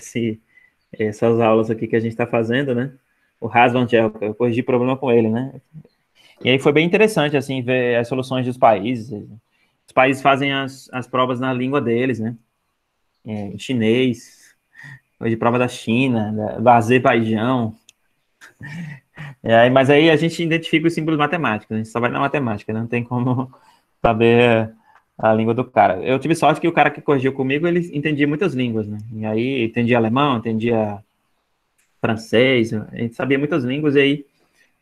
essas aulas aqui que a gente está fazendo, né? O Razvan Jelka. Eu corrigi problema com ele, né? E aí foi bem interessante, assim, ver as soluções dos países. Os países fazem as provas na língua deles, né? Em chinês, de prova da China, do Azerbaijão. Mas aí a gente identifica os símbolos matemáticos, a gente só vai na matemática, não tem como saber a língua do cara. Eu tive sorte que o cara que corrigiu comigo, ele entendia muitas línguas, né? E aí entendia alemão, entendia francês, a gente sabia muitas línguas, e aí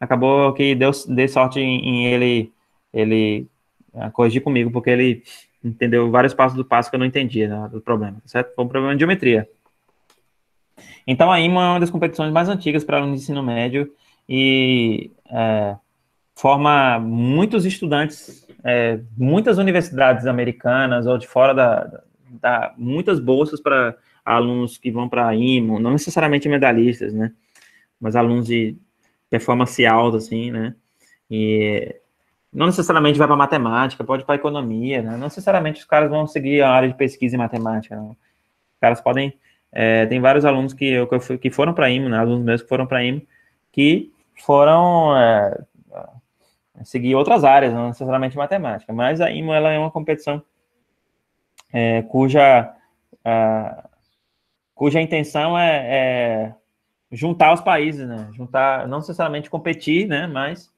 acabou que dei sorte em ele corrigir comigo, porque ele entendeu vários passos do passo que eu não entendia, né, do problema, certo? Foi um problema de geometria. Então, a IMA é uma das competições mais antigas para alunos de ensino médio e forma muitos estudantes, muitas universidades americanas ou de fora dá muitas bolsas para alunos que vão para a IMO, não necessariamente medalhistas, né? Mas alunos de performance alta, assim, né? E não necessariamente vai para matemática, pode ir para economia, né? Não necessariamente os caras vão seguir a área de pesquisa em matemática, não. Os caras podem... tem vários alunos que foram para a IMO, né? Alunos meus que foram para a IMO, que foram seguir outras áreas, não necessariamente matemática. Mas a IMO, ela é uma competição cuja intenção é juntar os países, né? Juntar, não necessariamente competir, né? Mas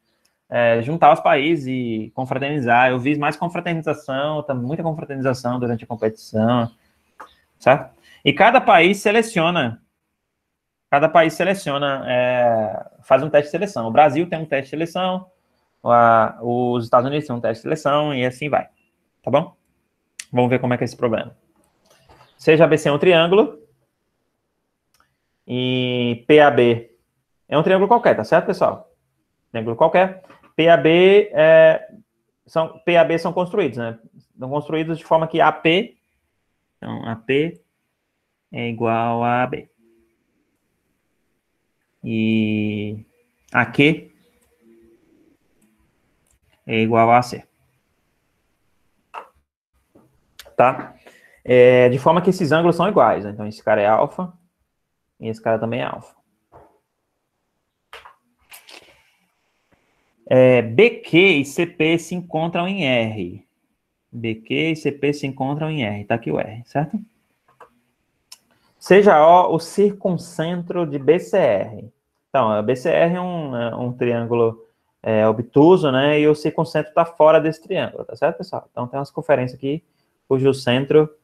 juntar os países e confraternizar. Eu vi mais confraternização, muita confraternização durante a competição, certo? E cada país seleciona, faz um teste de seleção. O Brasil tem um teste de seleção, os Estados Unidos têm um teste de seleção e assim vai, tá bom? Vamos ver como é que é esse problema. Seja ABC é um triângulo e PAB é um triângulo qualquer, tá certo, pessoal? Triângulo qualquer. PAB são construídos, né? São construídos de forma que AP, então AP é igual a AB. E AQ é igual a AC. Tá? De forma que esses ângulos são iguais, né? Então esse cara é alfa e esse cara também é alfa. BQ e CP se encontram em R. BQ e CP se encontram em R. Tá aqui o R, certo? Seja O circuncentro de BCR. Então, a BCR é um triângulo obtuso, né? E o circuncentro está fora desse triângulo, tá certo, pessoal? Então, tem uma circunferência aqui cujo centro...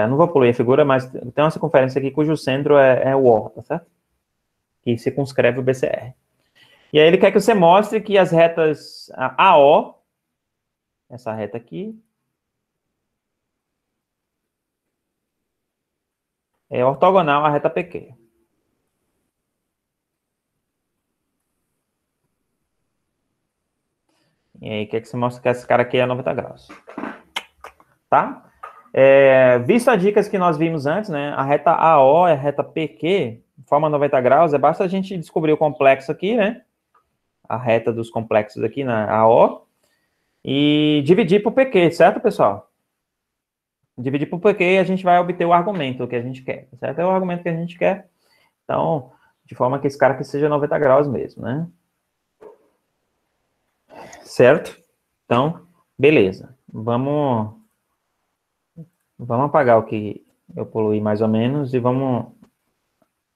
não vou poluir a figura, mas tem uma circunferência aqui cujo centro é o O, tá certo? Que circunscreve o BCR. E aí ele quer que você mostre que as retas AO, essa reta aqui, é ortogonal à reta PQ. E aí quer que você mostre que esse cara aqui é 90 graus. Tá? Visto as dicas que nós vimos antes, né? A reta AO é a reta PQ, forma 90 graus, basta a gente descobrir o complexo aqui, né? A reta dos complexos aqui na AO e dividir por PQ, certo, pessoal? Dividir por PQ e a gente vai obter o argumento que a gente quer, certo? É o argumento que a gente quer. Então, de forma que esse cara aqui seja 90 graus mesmo, né? Certo? Então, beleza. Vamos apagar o que eu poluí mais ou menos e vamos...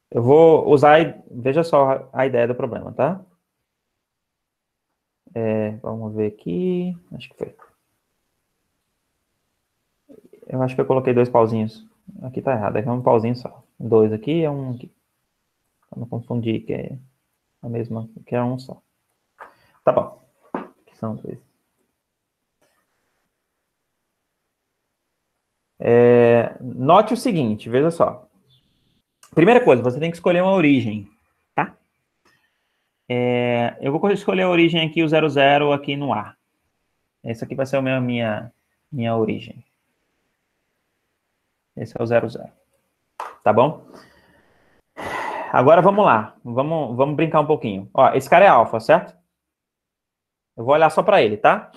Eu vou usar... Veja só a ideia do problema, tá? Vamos ver aqui... Acho que foi. Eu acho que eu coloquei 2 pauzinhos. Aqui tá errado. Aqui é um pauzinho só. 2 aqui é um aqui. Pra não confundir que é a mesma... Que é um só. Tá bom. Aqui são 2. Note o seguinte, veja só. Primeira coisa, você tem que escolher uma origem, tá? Eu vou escolher a origem aqui, o 00 aqui no A. Esse aqui vai ser a minha origem. Esse é o 00. Tá bom? Agora vamos lá. Vamos brincar um pouquinho. Ó, esse cara é alfa, certo? Eu vou olhar só para ele, tá?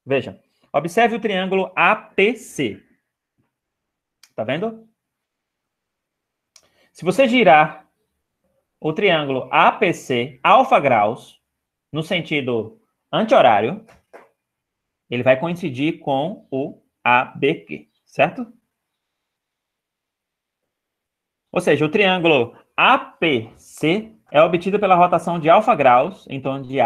Veja. Observe o triângulo APC. Tá vendo? Se você girar o triângulo APC alfa graus no sentido anti-horário, ele vai coincidir com o ABQ, certo? Ou seja, o triângulo APC é obtido pela rotação de alfa graus em torno de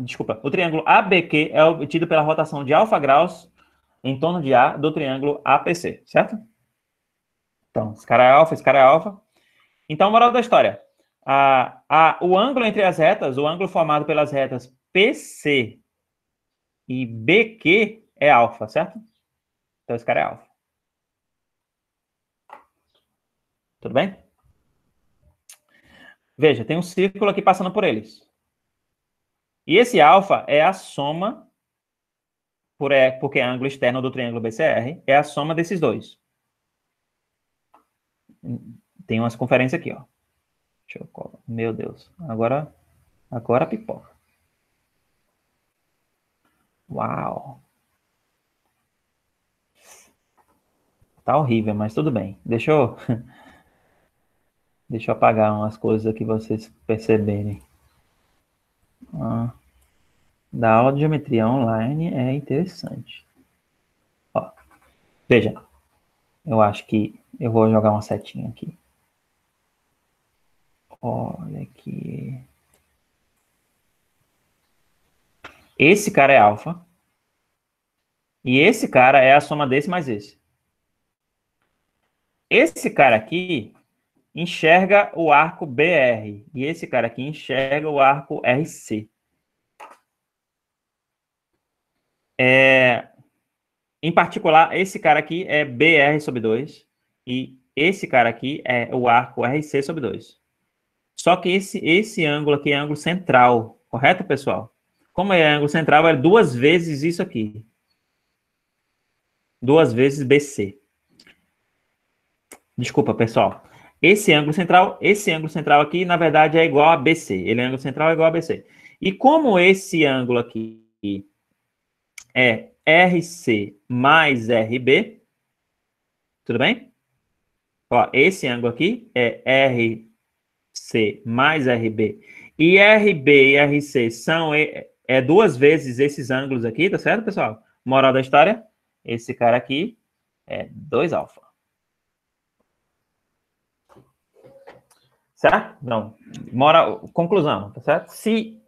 desculpa, o triângulo ABQ é obtido pela rotação de alfa graus em torno de A do triângulo APC, certo? Então, esse cara é alfa, esse cara é alfa. Então, moral da história. O ângulo entre as retas, o ângulo formado pelas retas PC e BQ é alfa, certo? Então, esse cara é alfa. Tudo bem? Veja, tem um círculo aqui passando por eles. E esse alfa é a soma, porque é ângulo externo do triângulo BCR, é a soma desses dois. Tem uma circunferência aqui, ó. Deixa eu... Meu Deus. Agora pipoca. Uau. Tá horrível, mas tudo bem. Deixa eu apagar umas coisas aqui pra vocês perceberem. Da aula de geometria online é interessante. Ó, veja. Eu acho que eu vou jogar uma setinha aqui. Olha aqui. Esse cara é alfa. E esse cara é a soma desse mais esse. Esse cara aqui enxerga o arco BR. E esse cara aqui enxerga o arco RC. Em particular, esse cara aqui é BR sobre 2. E esse cara aqui é o arco RC sobre 2. Só que esse ângulo aqui é ângulo central. Correto, pessoal? Como é ângulo central, é 2 vezes isso aqui. 2 vezes BC. Desculpa, pessoal. Esse ângulo central aqui, na verdade, é igual a BC. Ele é ângulo central é igual a BC. E como esse ângulo aqui é RC mais RB, tudo bem? Ó, esse ângulo aqui é RC mais RB. E RB e RC são 2 vezes esses ângulos aqui, tá certo, pessoal? Moral da história, esse cara aqui é 2 alfa. Certo? Não. Conclusão, tá certo? Se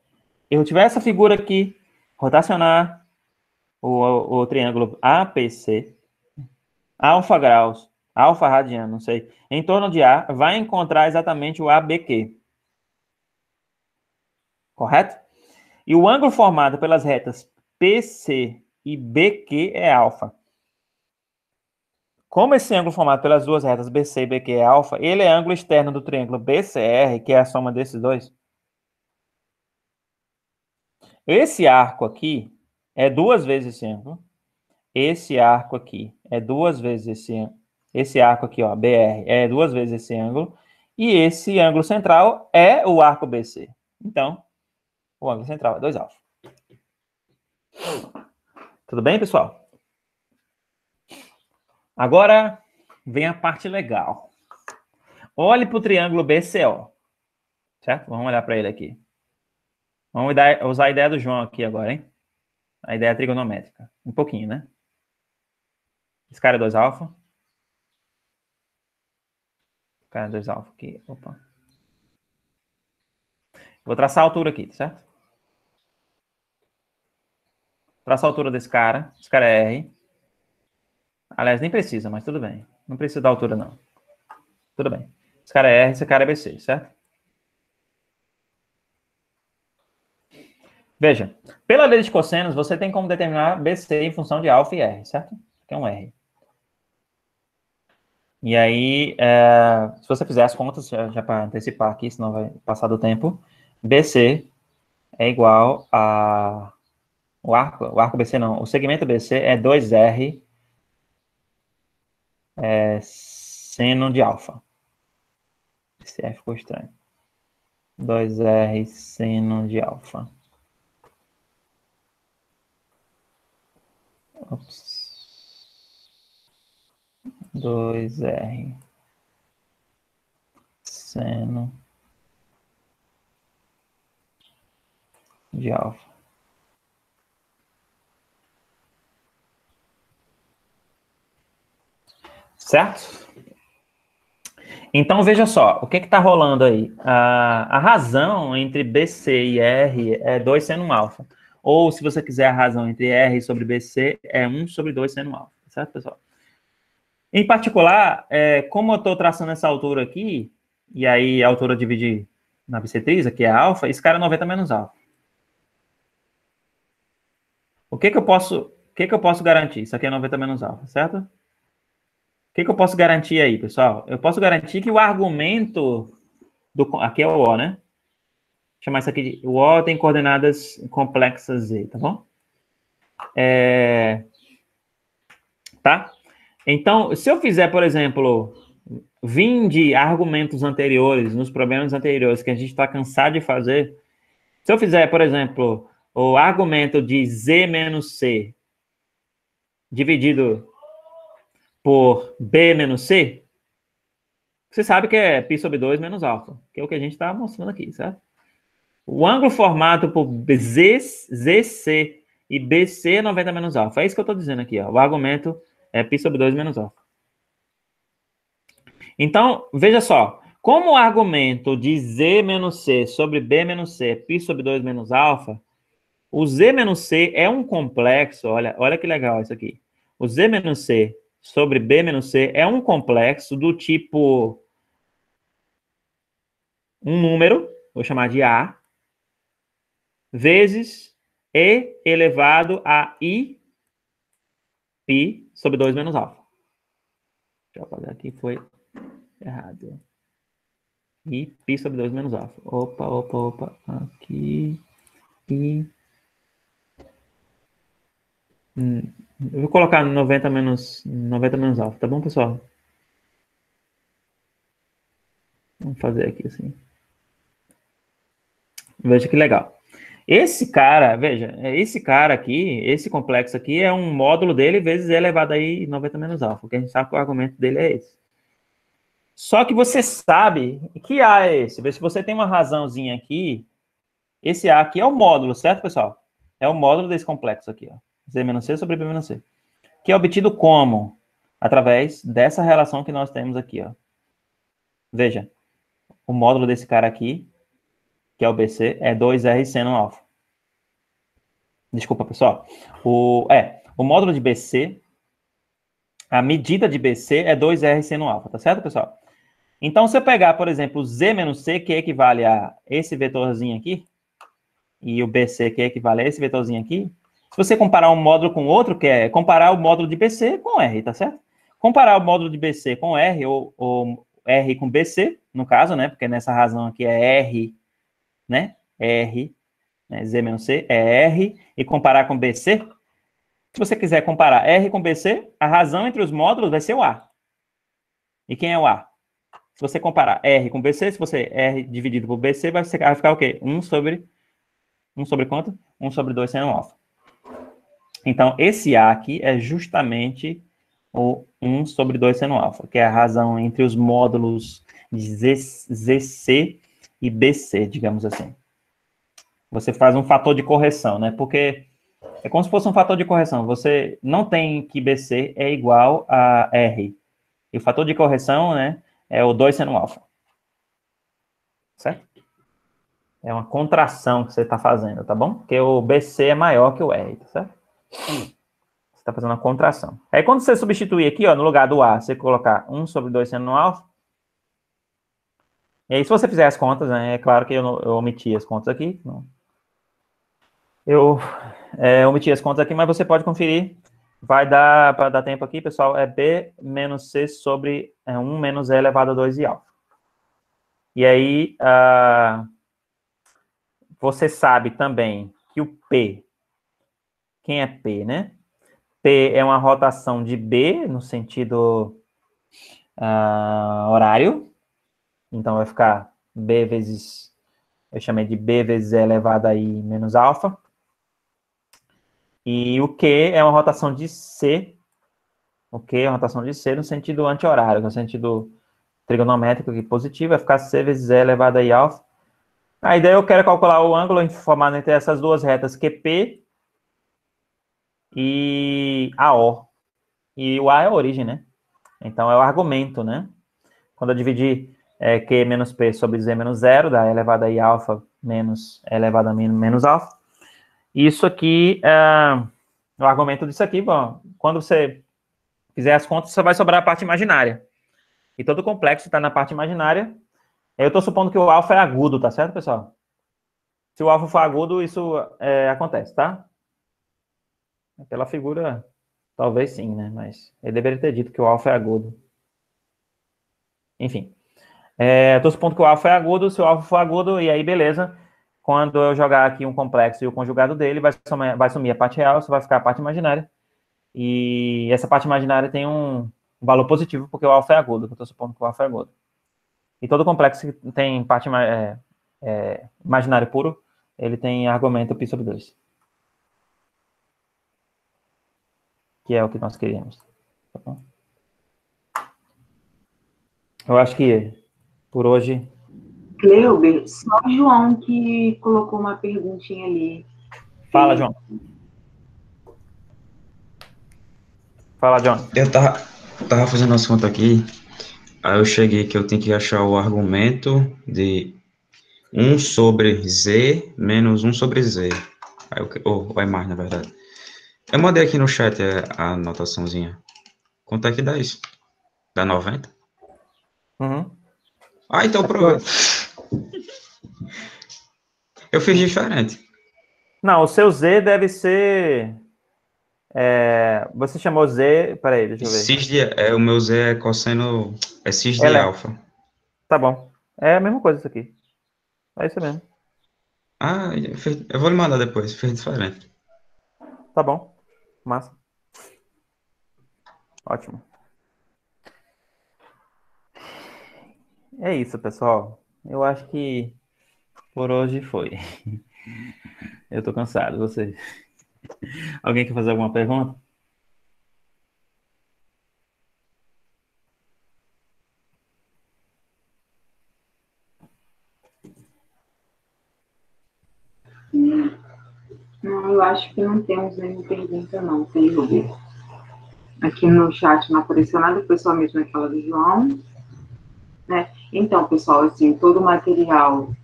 eu tiver essa figura aqui, rotacionar o triângulo APC, alfa graus, alfa radiano, não sei, em torno de A, vai encontrar exatamente o ABQ. Correto? E o ângulo formado pelas retas PC e BQ é alfa. Como esse ângulo formado pelas duas retas BC e BQ é alfa, ele é ângulo externo do triângulo BCR, que é a soma desses dois. Esse arco aqui é 2 vezes esse ângulo. Esse arco aqui é 2 vezes esse arco aqui, ó, BR, é 2 vezes esse ângulo. E esse ângulo central é o arco BC. Então, o ângulo central é 2 alfa. Tudo bem, pessoal? Agora vem a parte legal. Olhe para o triângulo BCO. Certo? Vamos olhar para ele aqui. Vamos usar a ideia do João aqui agora, hein? A ideia trigonométrica. Um pouquinho, né? Esse cara é 2 alfa. Esse cara é 2 alfa aqui. Opa. Vou traçar a altura aqui, certo? Traçar a altura desse cara. Esse cara é R. Aliás, nem precisa, mas tudo bem. Não precisa da altura, não. Tudo bem. Esse cara é R, esse cara é BC, certo? Veja, pela lei de cossenos, você tem como determinar BC em função de alfa e R, certo? Aqui é um R. E aí, se você fizer as contas, já para antecipar aqui, senão vai passar do tempo, BC é igual a... O arco BC não, o segmento BC é 2R seno de alfa. Esse R ficou estranho. 2R seno de alfa. Ops. 2R seno de alfa. Certo? Então, veja só, o que está rolando aí? A razão entre BC e R é 2 seno alfa. Ou, se você quiser, a razão entre R sobre BC é 1 sobre 2 seno alfa. Certo, pessoal? Em particular, como eu estou traçando essa altura aqui, e aí a altura divide na bissetriz, aqui é alfa, esse cara é 90 menos alfa. O que eu posso garantir? Isso aqui é 90 menos alfa, certo? O que eu posso garantir aí, pessoal? Eu posso garantir que o argumento Aqui é o O, né? Vou chamar isso aqui de... O O tem coordenadas complexas Z, tá bom? Tá? Então, se eu fizer, por exemplo, vim de argumentos anteriores, nos problemas anteriores, que a gente está cansado de fazer, se eu fizer, por exemplo, o argumento de Z menos C dividido por B menos C, você sabe que é π sobre 2 menos alfa, que é o que a gente está mostrando aqui, certo? O ângulo formado por ZC e BC é 90 menos alfa. É isso que eu estou dizendo aqui, ó. O argumento é π sobre 2 menos alfa. Então, veja só. Como o argumento de Z menos C sobre B menos C é π sobre 2 menos alfa, o Z menos C é um complexo, olha que legal isso aqui. O Z menos C sobre B menos C é um complexo do tipo um número, vou chamar de A, vezes E elevado a I π sobre 2 menos alfa. Deixa eu apagar aqui, foi errado. I π sobre 2 menos alfa. Opa. Aqui. I. Eu vou colocar 90 menos alfa, tá bom, pessoal? Vamos fazer aqui assim. Veja que legal. Esse cara, veja, esse cara aqui, esse complexo aqui é um módulo dele vezes E elevado a I 90 menos alfa, porque a gente sabe que o argumento dele é esse. Só que você sabe que A é esse. Se você tem uma razãozinha aqui, esse A aqui é o módulo, certo, pessoal? É o módulo desse complexo aqui, ó. Z menos C sobre B menos C. Que é obtido como? Através dessa relação que nós temos aqui, ó. Veja, o módulo desse cara aqui, que é o BC, é 2R seno alfa. Desculpa, pessoal. O módulo de BC, a medida de BC é 2R seno alfa, tá certo, pessoal? Então, se eu pegar, por exemplo, o Z menos C, que equivale a esse vetorzinho aqui, e o BC, que equivale a esse vetorzinho aqui, se você comparar um módulo com outro, que é comparar o módulo de BC com R, tá certo? Comparar o módulo de BC com R, ou R com BC, no caso, né? Porque nessa razão aqui é R, né? R, né? Z menos C é R, e comparar com BC, se você quiser comparar R com BC, a razão entre os módulos vai ser o A. E quem é o A? Se você comparar R com BC, se você R dividido por BC, vai ficar o quê? 1 sobre quanto? 1 sobre 2 seno alfa. Então, esse A aqui é justamente o 1 sobre 2 seno alfa, que é a razão entre os módulos de ZC e BC, digamos assim. Você faz um fator de correção, né? Porque é como se fosse um fator de correção. Você não tem que BC é igual a R. E o fator de correção, né, é o 2 seno alfa. Certo? É uma contração que você está fazendo, tá bom? Porque o BC é maior que o R, tá certo? Você está fazendo uma contração. Aí, quando você substituir aqui, ó, no lugar do A, você colocar 1 sobre 2 seno alfa. E aí, se você fizer as contas, né, é claro que eu omiti as contas aqui. Não. Eu omiti as contas aqui, mas você pode conferir. Vai dar, para dar tempo aqui, pessoal, é B menos C sobre 1 menos E elevado a 2 e alfa. E aí, você sabe também que o P, quem é P, né? P é uma rotação de B no sentido horário. Então, vai ficar B vezes, eu chamei de B vezes E elevado a I menos alfa. E o Q é uma rotação de C. O Q é uma rotação de C no sentido anti-horário, no sentido trigonométrico aqui positivo, vai ficar C vezes E elevado a I alfa. Aí daí eu quero calcular o ângulo formado entre essas duas retas QP e AO. E o A é a origem, né? Então é o argumento, né? Quando eu dividir Q menos P sobre Z menos zero, dá E elevado a I alfa menos E elevado a menos alfa. Isso aqui, o argumento disso aqui, bom, quando você fizer as contas, só vai sobrar a parte imaginária. E todo o complexo está na parte imaginária. Eu estou supondo que o alfa é agudo, tá certo, pessoal? Se o alfa for agudo, isso acontece, tá? Pela figura, talvez sim, né? Mas ele deveria ter dito que o alfa é agudo. Enfim. Estou supondo que o alfa é agudo, se o alfa for agudo, e aí beleza. Quando eu jogar aqui um complexo e o conjugado dele, vai sumir a parte real, só vai ficar a parte imaginária. E essa parte imaginária tem um valor positivo, porque o alfa é agudo, eu estou supondo que o alfa é agudo. E todo complexo que tem parte imaginário puro, ele tem argumento π sobre 2. Que é o que nós queríamos. Tá bom? Eu acho que por hoje... Cleuber, só o João que colocou uma perguntinha ali. Fala, João. Fala, John. Eu tava fazendo as contas aqui, aí eu cheguei que eu tenho que achar o argumento de 1 sobre z menos 1 sobre z. Aí vai mais, na verdade. Eu mandei aqui no chat a anotaçãozinha. Quanto é que dá isso? Dá 90? Uhum. Ah, então pronto. Eu fiz diferente. Não, o seu Z deve ser... você chamou Z... Peraí, deixa eu ver. O meu z é cosseno... É cis de alfa. Tá bom. É a mesma coisa isso aqui. É isso mesmo. Ah, eu vou lhe mandar depois. Fiz diferente. Tá bom. Massa. Ótimo. É isso, pessoal. Eu acho que por hoje foi. Eu tô cansado, vocês. Alguém quer fazer alguma pergunta? Não, eu acho que não temos nenhuma pergunta, não, Cleuber. Aqui no chat não apareceu nada, foi só mesmo aquela do João. Né? Então, pessoal, assim, todo o material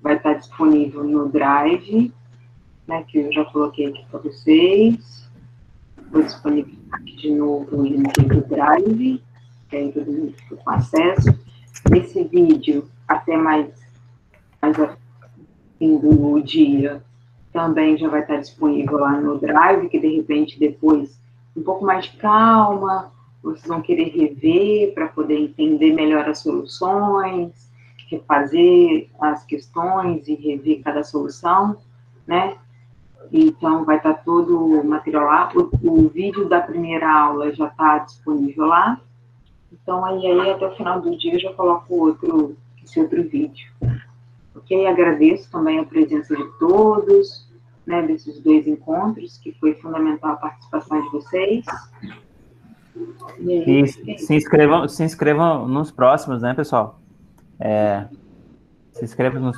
vai estar disponível no Drive, né, que eu já coloquei aqui para vocês. Vou disponibilizar aqui de novo o link do Drive, que aí todo mundo fica com acesso. Esse vídeo, até mais fim do dia, também já vai estar disponível lá no Drive, que de repente depois, um pouco mais de calma, vocês vão querer rever para poder entender melhor as soluções, refazer as questões e rever cada solução, né? Então, vai estar todo o material lá. O vídeo da primeira aula já está disponível lá. Então, aí até o final do dia eu já coloco esse outro vídeo. Ok? Agradeço também a presença de todos, né, desses 2 encontros, que foi fundamental a participação de vocês. E se inscrevam nos próximos, né, pessoal? Se inscrevam nos